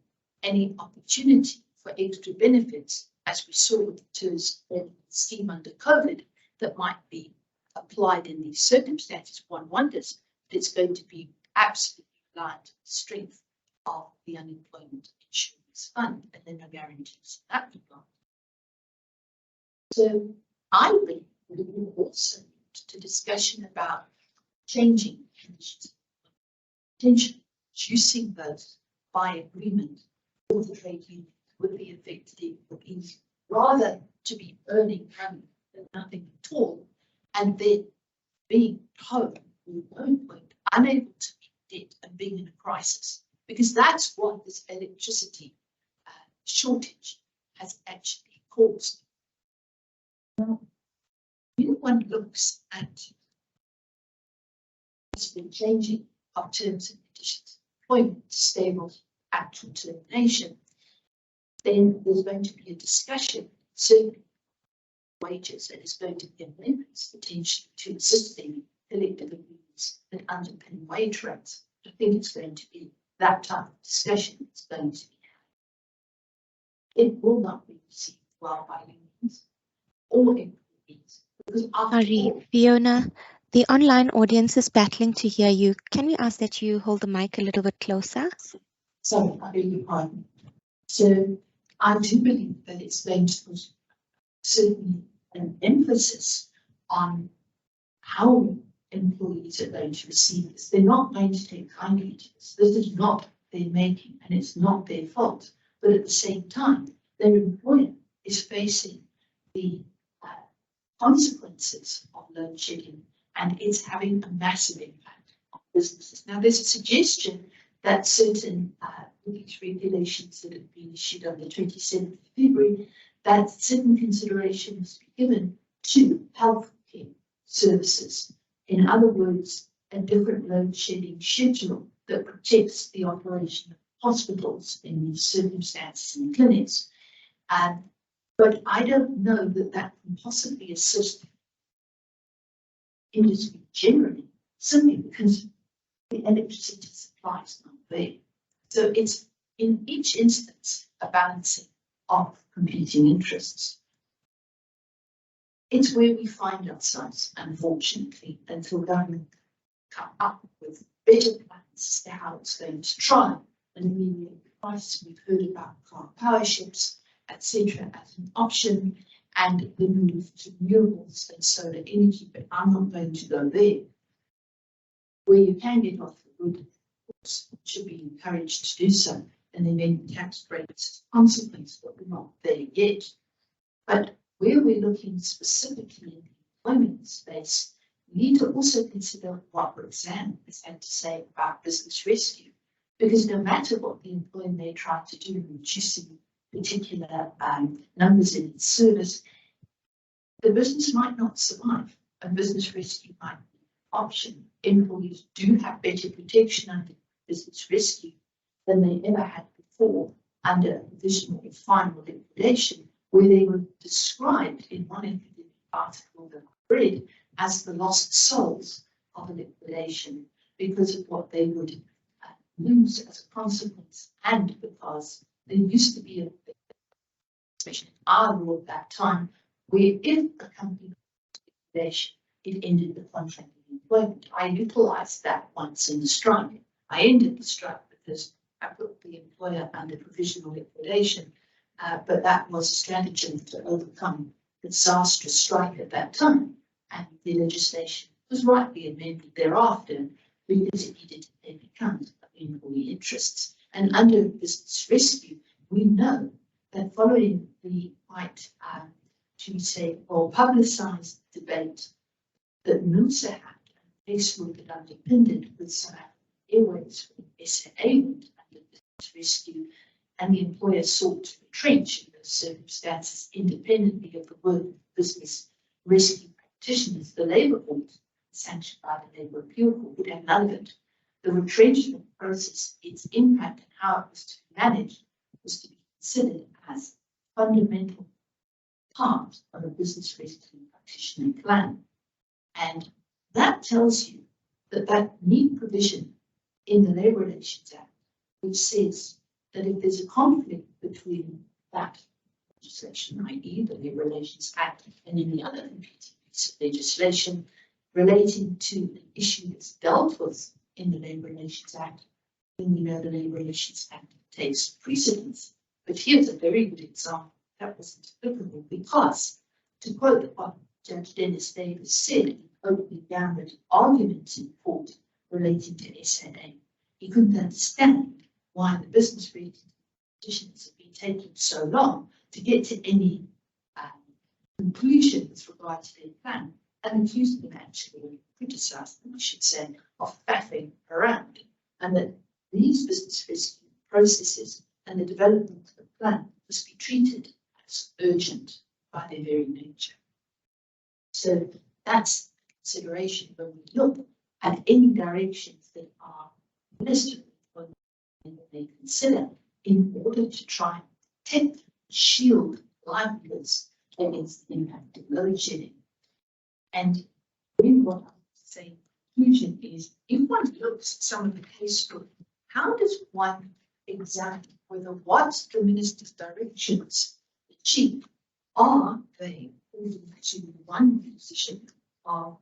any opportunity for extra benefits, as we saw with the TERS scheme under COVID, that might be applied in these circumstances? One wonders if it's going to be absolutely reliant on the strength of the unemployment insurance fund and then no guarantees in that regard. So I believe we will also need to discussion about changing conditions, potentially reducing those by agreement for the trade union would be effective, would be rather to be earning money than nothing at all, and then being home with no employment, unable to meet debt and being in a crisis, because that's what this electricity shortage has actually caused. Now, when one looks at what's been changing of terms and conditions, employment stable, actual termination, then there's going to be a discussion, certainly wages, and there's going to be amendments potentially to existing collective agreements that underpin wage rates. I think it's going to be that type of discussion that's going to be had. It will not be received well by unions or employees, because Sorry, Fiona, the online audience is battling to hear you. Can we ask that you hold the mic a little bit closer? Sorry, I beg your pardon. So I do believe that it's going to put certainly an emphasis on how employees are going to receive this. They're not going to take kindly to this. This is not their making and it's not their fault. But at the same time, their employer is facing the consequences of load shedding, and it's having a massive impact on businesses. Now, there's a suggestion that certain these regulations that have been issued on the 27th of February, that certain consideration must be given to healthcare services. In other words, a different load shedding schedule that protects the operation of hospitals in these circumstances and clinics. But I don't know that that can possibly assist industry generally, simply because the electricity supply is not there. So it's in each instance a balancing of competing interests. It's where we find ourselves, unfortunately, until government come up with better plans as to how it's going to try and alleviate the price. We've heard about car power ships, etc., as an option, and the move to renewables and solar energy, but I'm not going to go there. Where you can get off the grid, of course, should be encouraged to do so, and then maybe tax breaks as a consequence, but we're not there yet. But where we're looking specifically in the employment space, we need to also consider what Roxanne has had to say about business rescue, because no matter what the employer may try to do in reducing particular numbers in its service, the business might not survive, and business rescue might be an option. Employees do have better protection under business rescue than they ever had before under a provisional or final liquidation, where they were described in one academic article that I read as the lost souls of a liquidation because of what they would lose as a consequence, and because there used to be especially in our law at that time, where if a company liquidation, it ended the contract of employment. I utilized that once in the strike. I ended the strike because I put the employer under provisional liquidation, but that was a stratagem to overcome the disastrous strike at that time, and the legislation was rightly amended thereafter because it needed to then become employee interests. And under business rescue, we know that following the quite, should we say, well publicised debate that NUSA had, and Facebook had underpinned it with South African Airways, SAA went under business rescue, and the employer sought to retrench in those circumstances independently of the work of business rescue practitioners. The Labour Board, sanctioned by the Labour Appeal Court, would have none of it. the retrenchment process, its impact and how it was to be managed, was to be considered as a fundamental part of a business risk and practitioner plan. And that tells you that that neat provision in the Labour Relations Act, which says that if there's a conflict between that legislation, i.e. the Labour Relations Act, and any other competing piece of legislation relating to an issue that's dealt with in the Labour Relations Act, then we know the Labour Relations Act takes precedence. But here's a very good example. That wasn't applicable because, to quote what Judge Dennis Davis said in opening Gambit arguments in court relating to SAA, he couldn't understand why the business petitions have been taking so long to get to any conclusion with regard to their plan, and accused them, actually, criticised them, I should say, of faffing around, and that these business risk processes and the development of the plan must be treated as urgent by their very nature. So that's consideration when we look at any directions that are necessary when they consider in order to try and protect, shield livelihoods against the impact of load shedding. And really what I would say in conclusion is, if one looks at some of the case law, how does one examine whether what the minister's directions achieve, are they according to one position of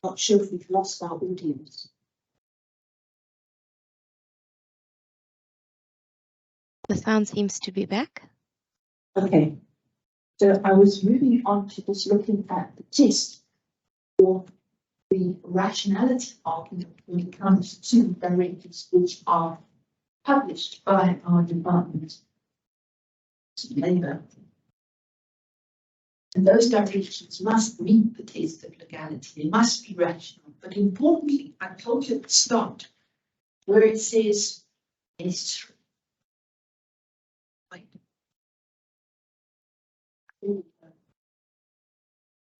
not sure if we've lost our audience. The sound seems to be back. Okay, so I was moving on to just looking at the test for the rationality argument when it comes to directives which are published by our Department of Labour. And those directions must meet the test of legality. They must be rational. But importantly, I told you at the start, where it says necessary.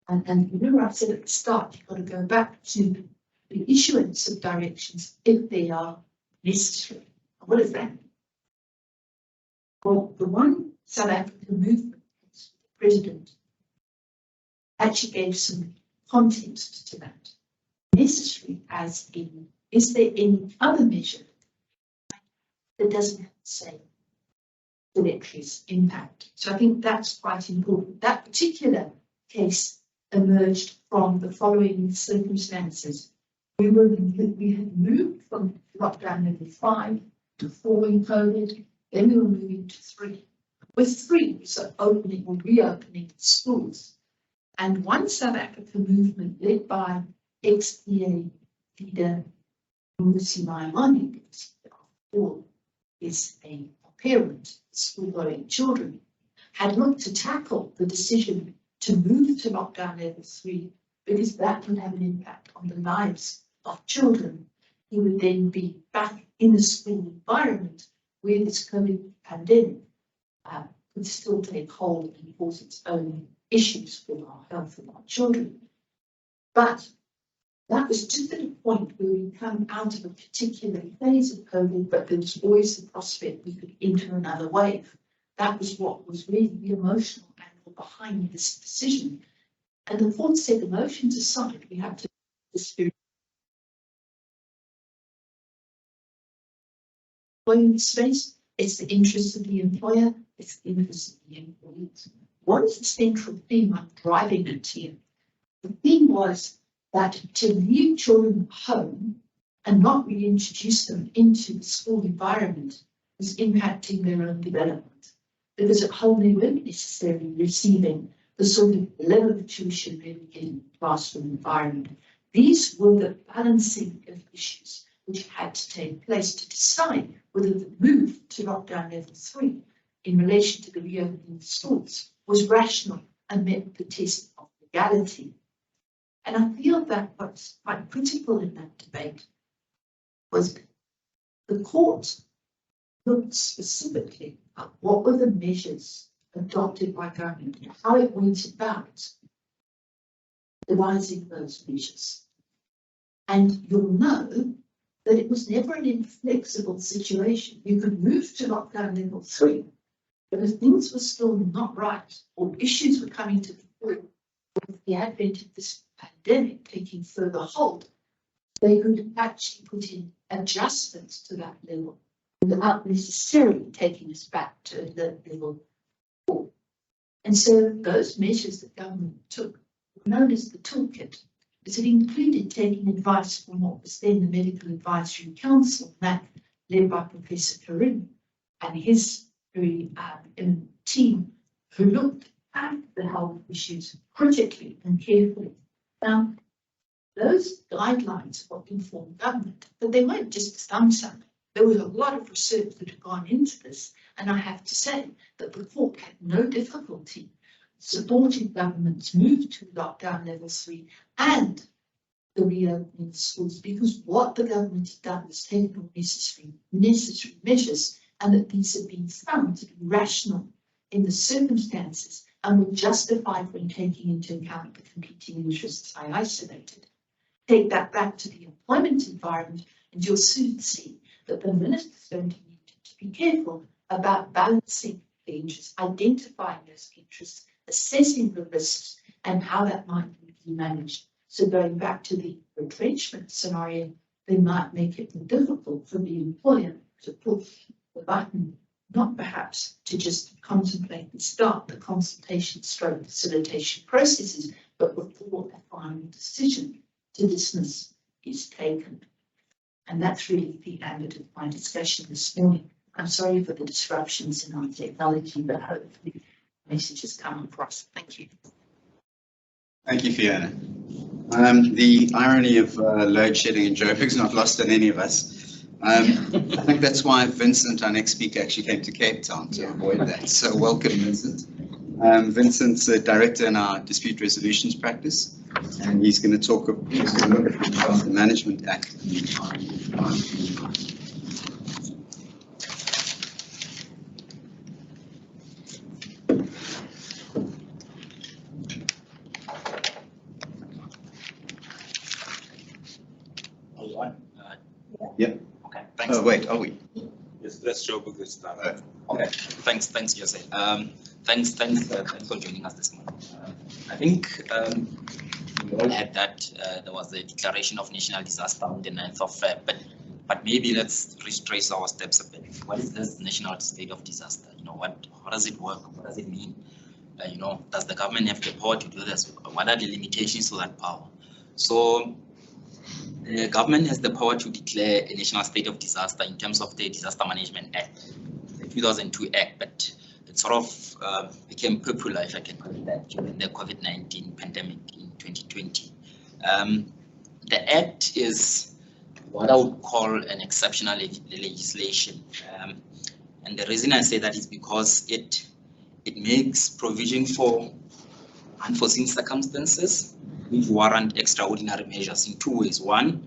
And remember I said at the start, you've got to go back to the issuance of directions if they are necessary. What is that? Well, the one South African movement, the president, actually gave some context to that. Necessary as in, is there any other measure that doesn't have the same deleterious impact? So I think that's quite important. That particular case emerged from the following circumstances. We had moved from lockdown level 5 to 4 in COVID, then we were moving to 3. With 3, so opening or reopening schools. And one South African movement led by ex-PA leader Musi Maimane, because all is a parent of school-going children, had looked to tackle the decision to move to lockdown level 3 because that would have an impact on the lives of children. He would then be back in the school environment where this COVID pandemic could still take hold and cause its own issues for our health of our children. But that was just at a point where we come out of a particular phase of COVID, but there was always the prospect we could enter another wave. That was what was really the emotional angle behind this decision. And the court said, emotions aside, we have to dispute employment space. It's the interest of the employer, it's the interest of the employees. What is the central theme I'm driving at here? The theme was that to leave children home and not reintroduce them into the school environment was impacting their own development, because at home they weren't necessarily receiving the sort of level of tuition they were getting in the classroom environment. These were the balancing of issues which had to take place to decide whether the move to lockdown level 3 in relation to the reopening of schools was rational and met the test of legality. And I feel that what's quite critical in that debate was the court looked specifically at what were the measures adopted by government and how it went about devising those measures. And you'll know that it was never an inflexible situation. You could move to lockdown level 3, but if things were still not right or issues were coming to the fore with the advent of this pandemic taking further hold, they could actually put in adjustments to that level without necessarily taking us back to the level 4. And so those measures that government took were known as the toolkit, because it included taking advice from what was then the Medical Advisory Council, that led by Professor Karim and his very eminent team, who looked at the health issues critically and carefully. Now, those guidelines what informed government, but they weren't just a thumb suck. There was a lot of research that had gone into this, and I have to say that the court had no difficulty supporting government's move to lockdown level 3 and the reopening of schools, because what the government had done was taken all necessary measures, and that these had been found to be rational in the circumstances and were justified when taking into account the competing interests I isolated. Take that back to the employment environment, and you'll soon see that the minister's going to need to be careful about balancing the interests, identifying those interests, assessing the risks, and how that might be managed. So going back to the retrenchment scenario, they might make it more difficult for the employer to push the button, not perhaps to just contemplate and start the consultation stroke facilitation processes, but before a final decision to dismiss is taken. And that's really the ambit of my discussion this morning. I'm sorry for the disruptions in our technology, but hopefully the message has come across. Thank you. Thank you, Fiona. The irony of load shedding in Joburg is not lost on any of us. I think that's why Vincent, our next speaker, actually came to Cape Town to avoid that. So welcome, Vincent. Vincent's a director in our dispute resolutions practice, and he's going to talk about the Management Act. Yep. Okay. Thanks. Oh wait, are we? Yes, let's show book this time. Okay. Thanks, Jose. Thanks for joining us this morning. I think we all had that there was a declaration of national disaster on the 9th of Feb, but maybe let's retrace our steps a bit. What is this national state of disaster? You know, how does it work? What does it mean? You know, does the government have the power to do this? What are the limitations to that power? So the government has the power to declare a national state of disaster in terms of the Disaster Management Act, the 2002 Act, but it sort of became popular, if I can call it that, during the COVID-19 pandemic in 2020. The Act is what I would call an exceptional legislation. And the reason I say that is because it makes provision for unforeseen circumstances which warrant extraordinary measures in 2 ways. One,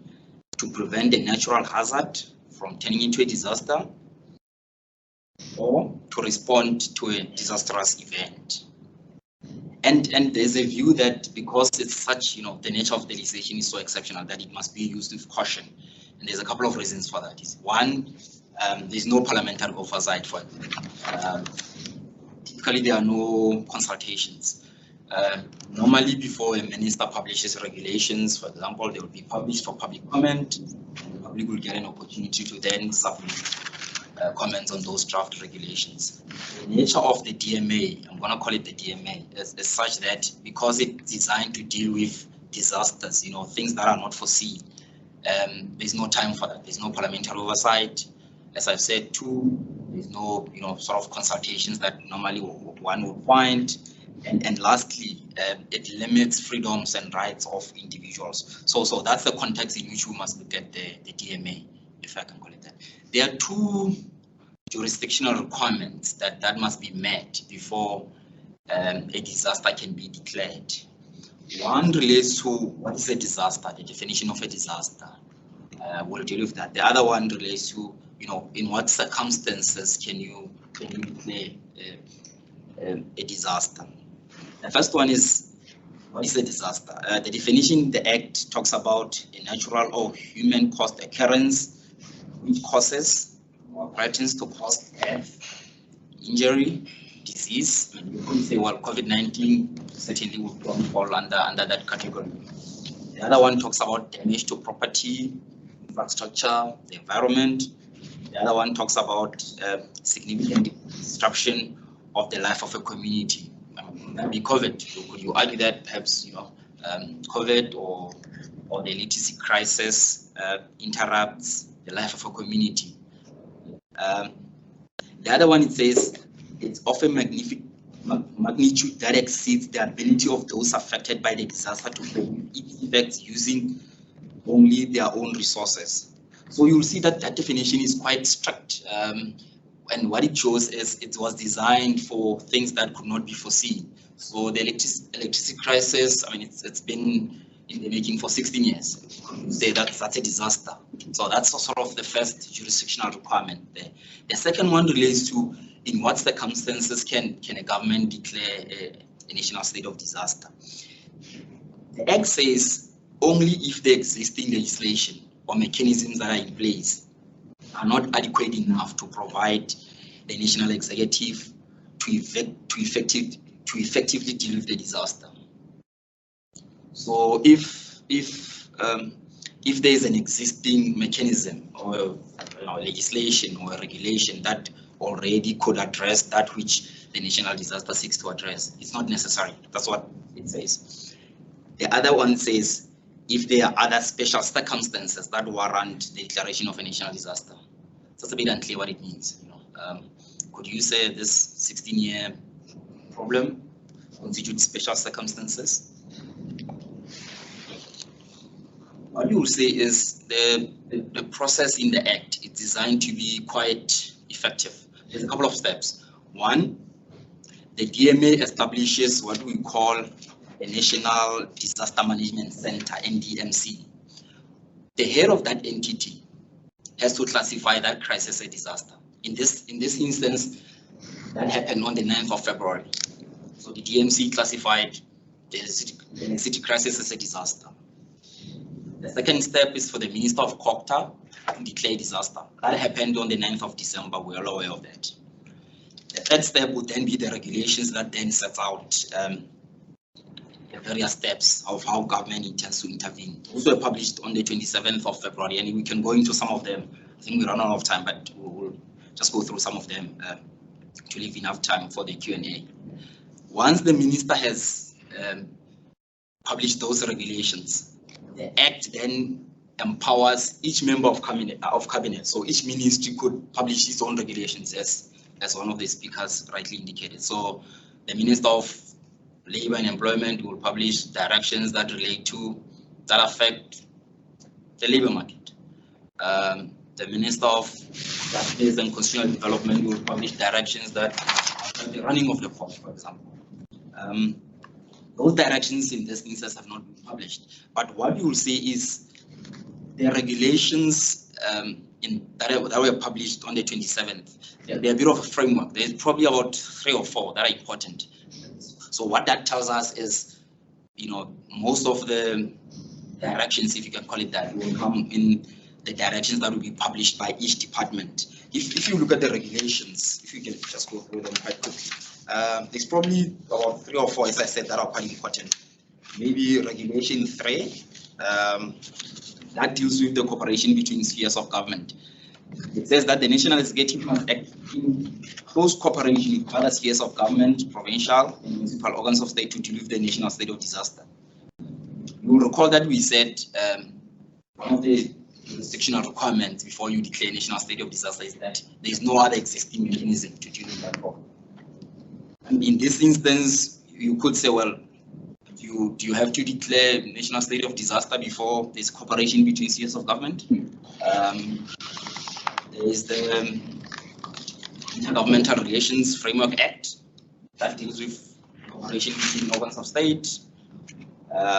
to prevent a natural hazard from turning into a disaster, or to respond to a disastrous event. And there's a view that because it's such, you know, the nature of the legislation is so exceptional that it must be used with caution. And there's a couple of reasons for that. One, there's no parliamentary oversight for it. Typically, there are no consultations. Normally, before a minister publishes regulations, for example, they will be published for public comment, and the public will get an opportunity to then submit comments on those draft regulations. The nature of the DMA, I'm going to call it the DMA, is such that because it's designed to deal with disasters, you know, things that are not foreseen, there's no time for that. There's no parliamentary oversight. As I've said, two, there's no, you know, sort of consultations that normally one would find. And lastly, it limits freedoms and rights of individuals. So that's the context in which we must look at the DMA, if I can call it that. There are two jurisdictional requirements that must be met before a disaster can be declared. One relates to what is a disaster, the definition of a disaster. We'll deal with that. The other one relates to, in what circumstances can you declare a disaster. The first one is, what is a disaster? The definition, the Act talks about a natural or human caused occurrence which causes or threatens to cause death, injury, disease. And you could say, well, COVID-19 certainly would fall under that category. The other one talks about damage to property, infrastructure, the environment. The other one talks about significant disruption of the life of a community. Maybe COVID. Could you argue that perhaps COVID or the literacy crisis interrupts the life of a community? The other one, it says it's of a magnitude that exceeds the ability of those affected by the disaster to cope with its effects using only their own resources. So you'll see that that definition is quite strict. And what it shows is it was designed for things that could not be foreseen. So the electricity crisis, I mean, it's been in the making for 16 years. Say that's a disaster. So that's sort of the first jurisdictional requirement there. The second one relates to in what circumstances can a government declare a national state of disaster. The Act says only if the existing legislation or mechanisms that are in place are not adequate enough to provide the national executive to effectively deal with the disaster. So if there is an existing mechanism or legislation or regulation that already could address that which the national disaster seeks to address, it's not necessary. That's what it says. The other one says if there are other special circumstances that warrant the declaration of a national disaster. So it's a bit unclear what it means. Could you say this 16-year problem constitutes special circumstances? What you will say is the process in the Act is designed to be quite effective. There's a couple of steps. One, the DMA establishes what we call a National Disaster Management Center, NDMC. The head of that entity has to classify that crisis as a disaster. In this instance, that happened on the 9th of February. So the DMC classified the city crisis as a disaster. The second step is for the Minister of COGTA to declare disaster. That happened on the 9th of December. We're all aware of that. The third step would then be the regulations that then sets out the various steps of how government intends to intervene. Those were published on the 27th of February, and we can go into some of them. I think we run out of time, but we'll just go through some of them to leave enough time for the Q&A. Once the minister has published those regulations, the Act then empowers each member of cabinet. So each ministry could publish its own regulations, as one of the speakers rightly indicated. So the Minister of Labour and Employment will publish directions that affect the labour market. The Minister of Justice and Constitutional Development will publish directions that affect the running of the court, for example. Those directions in this instance have not been published. But what you will see is the regulations that were published on the 27th. They're a bit of a framework. There's probably about 3 or 4 that are important. So what that tells us is, most of the directions, if you can call it that, will come in the directions that will be published by each department. If you look at the regulations, if you can just go through them quite quickly, there's probably about 3 or 4, as I said, that are quite important. Maybe Regulation 3, that deals with the cooperation between spheres of government. It says that the national executive must act in close cooperation with other spheres of government, provincial and municipal organs of state to deal with the national state of disaster. You will recall that we said one of the jurisdictional requirements before you declare national state of disaster is that there is no other existing mechanism to deal with that problem. And in this instance, you could say, well, do you have to declare national state of disaster before there's cooperation between spheres of government? There is the Intergovernmental Relations Framework Act that deals with cooperation between organs of state.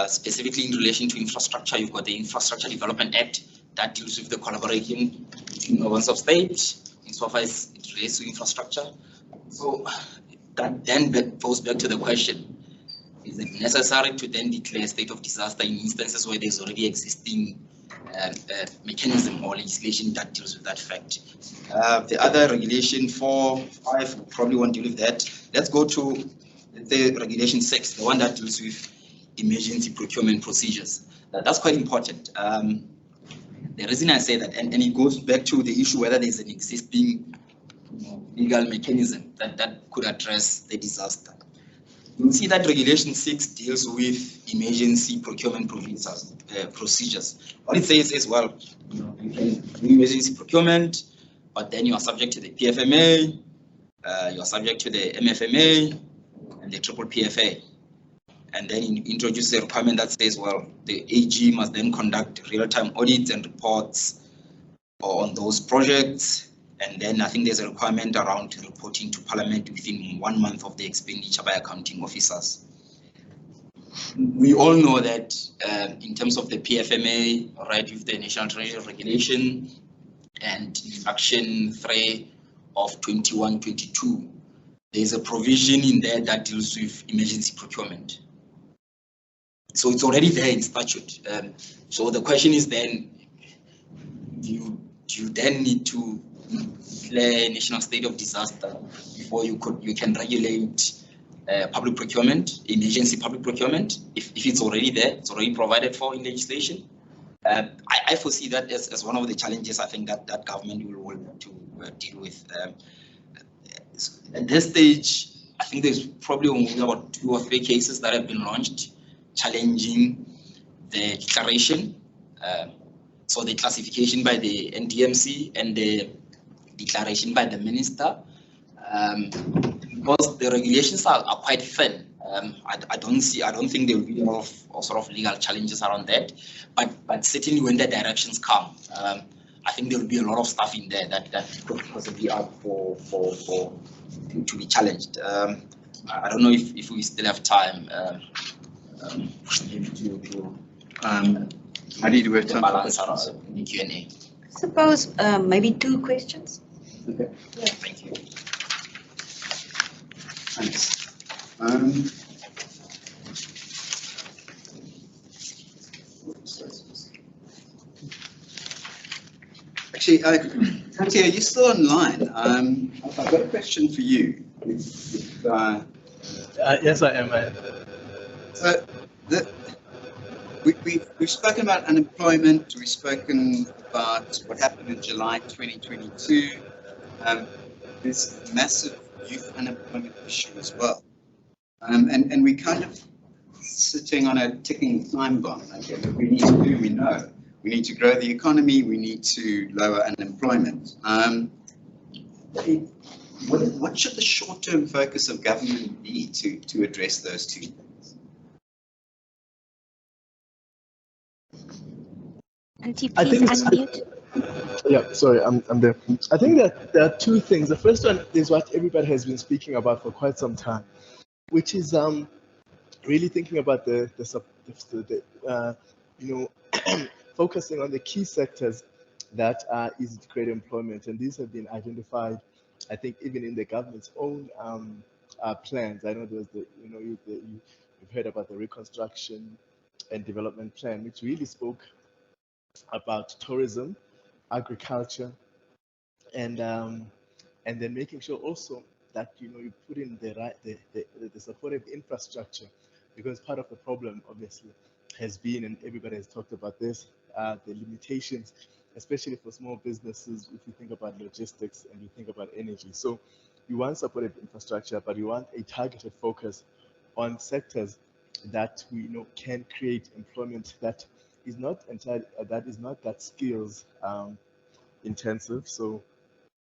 Specifically in relation to infrastructure, you've got the Infrastructure Development Act that deals with the collaboration between organs of state insofar as it relates to infrastructure. So that then goes back to the question, is it necessary to then declare a state of disaster in instances where there's already existing mechanism or legislation that deals with that fact? The other regulation 4.5 probably won't deal with that. Let's go to the regulation 6, the one that deals with emergency procurement procedures. That's quite important. The reason I say that, and it goes back to the issue whether there's an existing legal mechanism that could address the disaster. You'll see that Regulation 6 deals with emergency procurement procedures. What it says is, well, you can do emergency procurement, but then you are subject to the PFMA, you are subject to the MFMA, and the Triple PFA. And then it introduces a requirement that says, well, the AG must then conduct real-time audits and reports on those projects. And then I think there's a requirement around reporting to Parliament within 1 month of the expenditure by accounting officers. We all know that in terms of the PFMA, right, with the National Treasury Regulation and Action 3 of 21-22, there's a provision in there that deals with emergency procurement. So it's already there in statute. So the question is then, do you then need to declare national state of disaster before you can regulate public procurement, emergency public procurement, if it's already there, it's already provided for in legislation? I foresee that as one of the challenges I think that government will have to deal with. At this stage, I think there's probably only about 2 or 3 cases that have been launched challenging the declaration. So the classification by the NDMC and the declaration by the minister, because the regulations are quite thin. I don't think there will be a lot of sort of legal challenges around that, but certainly when the directions come, I think there will be a lot of stuff in there that could possibly up to be challenged. I don't know if we still have time. I need to have time balance in the Q&A. Suppose maybe 2 questions. Okay. Yeah. Thank you. Thanks. Actually, Katie, are you still online? I've got a question for you. Yes, I am. So we've spoken about unemployment. We've spoken about what happened in July 2022. There's a massive youth unemployment issue as well. And we kind of sitting on a ticking time bomb. Okay, what we need to do, we know. We need to grow the economy. We need to lower unemployment. What should the short-term focus of government be to address those 2 things? Auntie, please unmute. Yeah, sorry, I'm there. I think that there are 2 things. The first one is what everybody has been speaking about for quite some time, which is really thinking about the focusing on the key sectors that are easy to create employment, and these have been identified, I think, even in the government's own plans. I know there's you've heard about the Reconstruction and Development Plan, which really spoke about tourism, agriculture, and then making sure also that you put in the supportive infrastructure, because part of the problem obviously has been, and everybody has talked about this, the limitations, especially for small businesses, if you think about logistics and you think about energy. So you want supportive infrastructure, but you want a targeted focus on sectors that we can create employment that is not entirely that skills intensive, so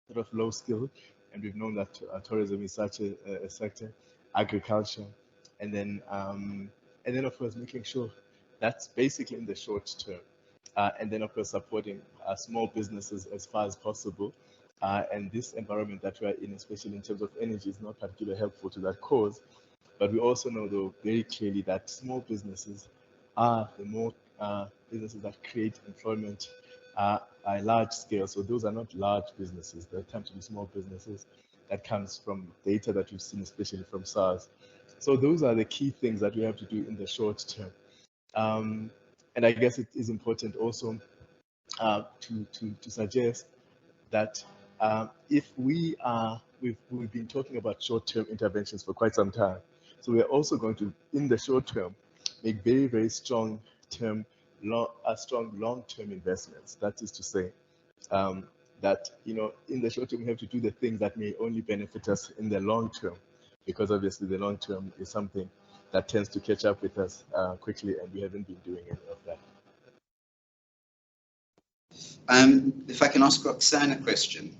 sort of low skill, and we've known that tourism is such a sector, agriculture, and then of course making sure that's basically in the short term, and then of course supporting small businesses as far as possible. And this environment that we are in, especially in terms of energy, is not particularly helpful to that cause. But we also know, though, very clearly that small businesses are the more businesses that create employment at large scale. So those are not large businesses. They tend to be small businesses. That comes from data that we've seen, especially from SARS. So those are the key things that we have to do in the short term. And I guess it is important also to suggest that if we've been talking about short-term interventions for quite some time, so we are also going to, in the short term, make very, very strong long-term investments. That is to say, that in the short term we have to do the things that may only benefit us in the long term, because obviously the long term is something that tends to catch up with us quickly, and we haven't been doing any of that. If I can ask Roxanne a question.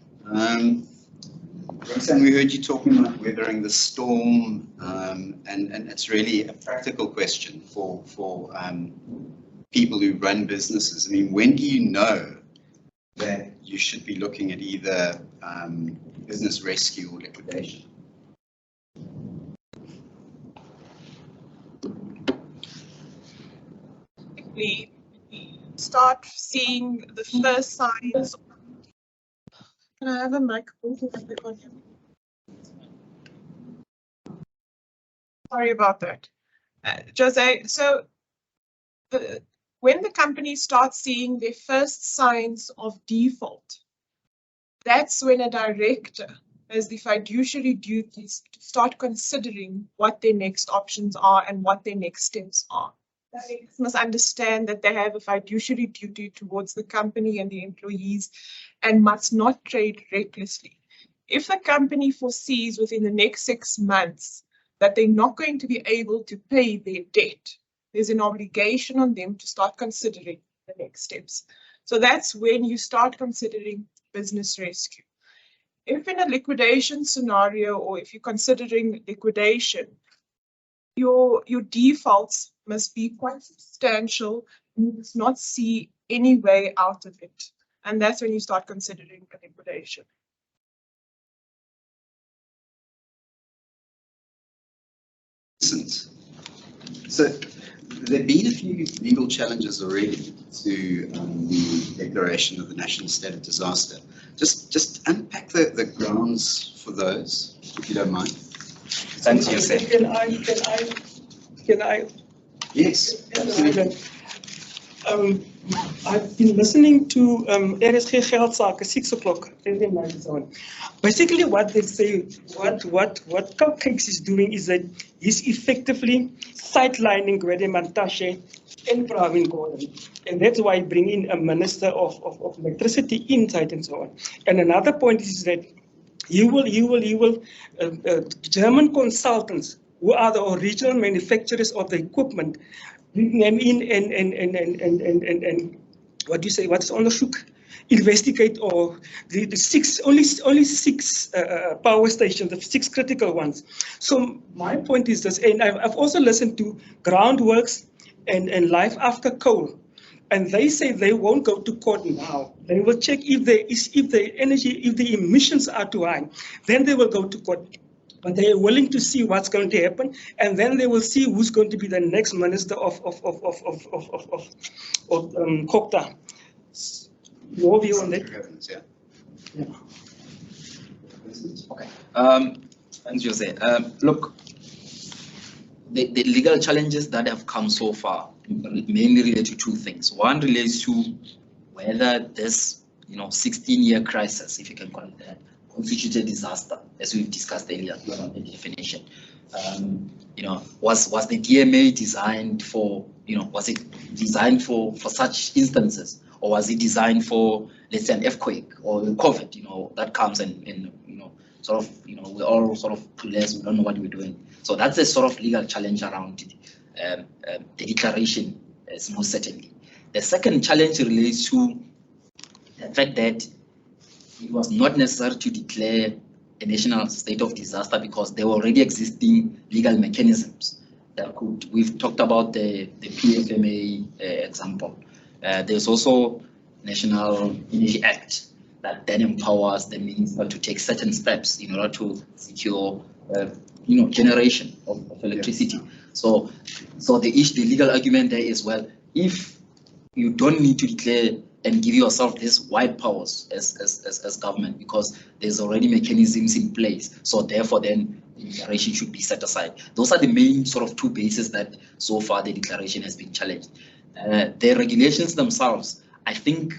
Roxanne, we heard you talking about weathering the storm, and it's really a practical question for people who run businesses. I mean, when do you know that you should be looking at either business rescue or liquidation? We start seeing the first signs. Can I have a mic? Sorry about that, Jose. So when the company starts seeing their first signs of default, that's when a director has the fiduciary duties to start considering what their next options are and what their next steps are. Directors must understand that they have a fiduciary duty towards the company and the employees and must not trade recklessly. If the company foresees within the next 6 months that they're not going to be able to pay their debt, there's an obligation on them to start considering the next steps. So that's when you start considering business rescue. If in a liquidation scenario, or if you're considering liquidation, your defaults must be quite substantial. You must not see any way out of it. And that's when you start considering a liquidation. So there have been a few legal challenges already to the declaration of the national state of disaster. Just unpack the grounds for those, if you don't mind. Thanks, Jose. Can I? Yes. I've been listening to RSG Geldsaake 6 o'clock every night and so on. Basically, what they say, what Cupcakes is doing is that he's effectively sidelining Gwede Mantashe and Pravin Gordhan, and that's why bringing a minister of electricity inside and so on. And another point is that he will German consultants who are the original manufacturers of the equipment, bring them in and what do you say? What's on the shook? Investigate or the only six power stations, the 6 critical ones. So my point is this, and I've also listened to Groundworks and Life After Coal, and they say they won't go to court now. They will check if the emissions are too high, then they will go to court. But they are willing to see what's going to happen, and then they will see who's going to be the next minister of COGTA. Your view on that? Yeah. Okay. Thanks, Jose. Look, the legal challenges that have come so far mainly relate to 2 things. One relates to whether this, 16-year crisis, if you can call it that, constituted disaster, as we've discussed earlier on the definition. Was the DMA designed for, was it designed for such instances, or was it designed for, let's say, an earthquake or COVID, that comes and sort of, we're all sort of clueless, we don't know what we're doing. So that's a sort of legal challenge around the declaration, most certainly. The second challenge relates to the fact that it was not necessary to declare a national state of disaster because there were already existing legal mechanisms that could. We've talked about the PFMA example. There's also National Energy Act that then empowers the minister to take certain steps in order to secure generation of electricity. So the legal argument there is, well, if you don't need to declare and give yourself these wide powers as government, because there's already mechanisms in place, so therefore then the declaration should be set aside. Those are the main sort of two bases that so far the declaration has been challenged. The regulations themselves, I think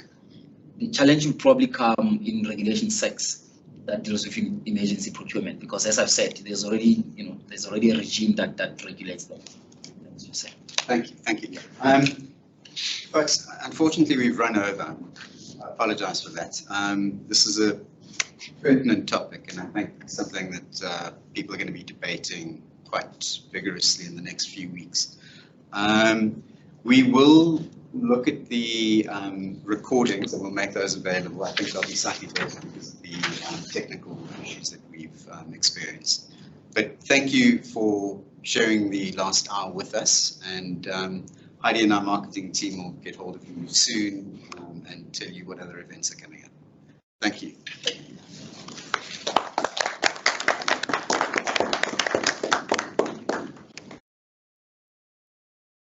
the challenge will probably come in Regulation 6 that deals with emergency procurement, because as I've said, there's already a regime that regulates them. Thank you. Folks, unfortunately, we've run over. I apologize for that. This is a pertinent topic, and I think something that people are going to be debating quite vigorously in the next few weeks. We will look at the recordings, and we'll make those available. I think they'll be slightly different because of the technical issues that we've experienced. But thank you for sharing the last hour with us, and Heidi and our marketing team will get hold of you soon and tell you what other events are coming up. Thank you.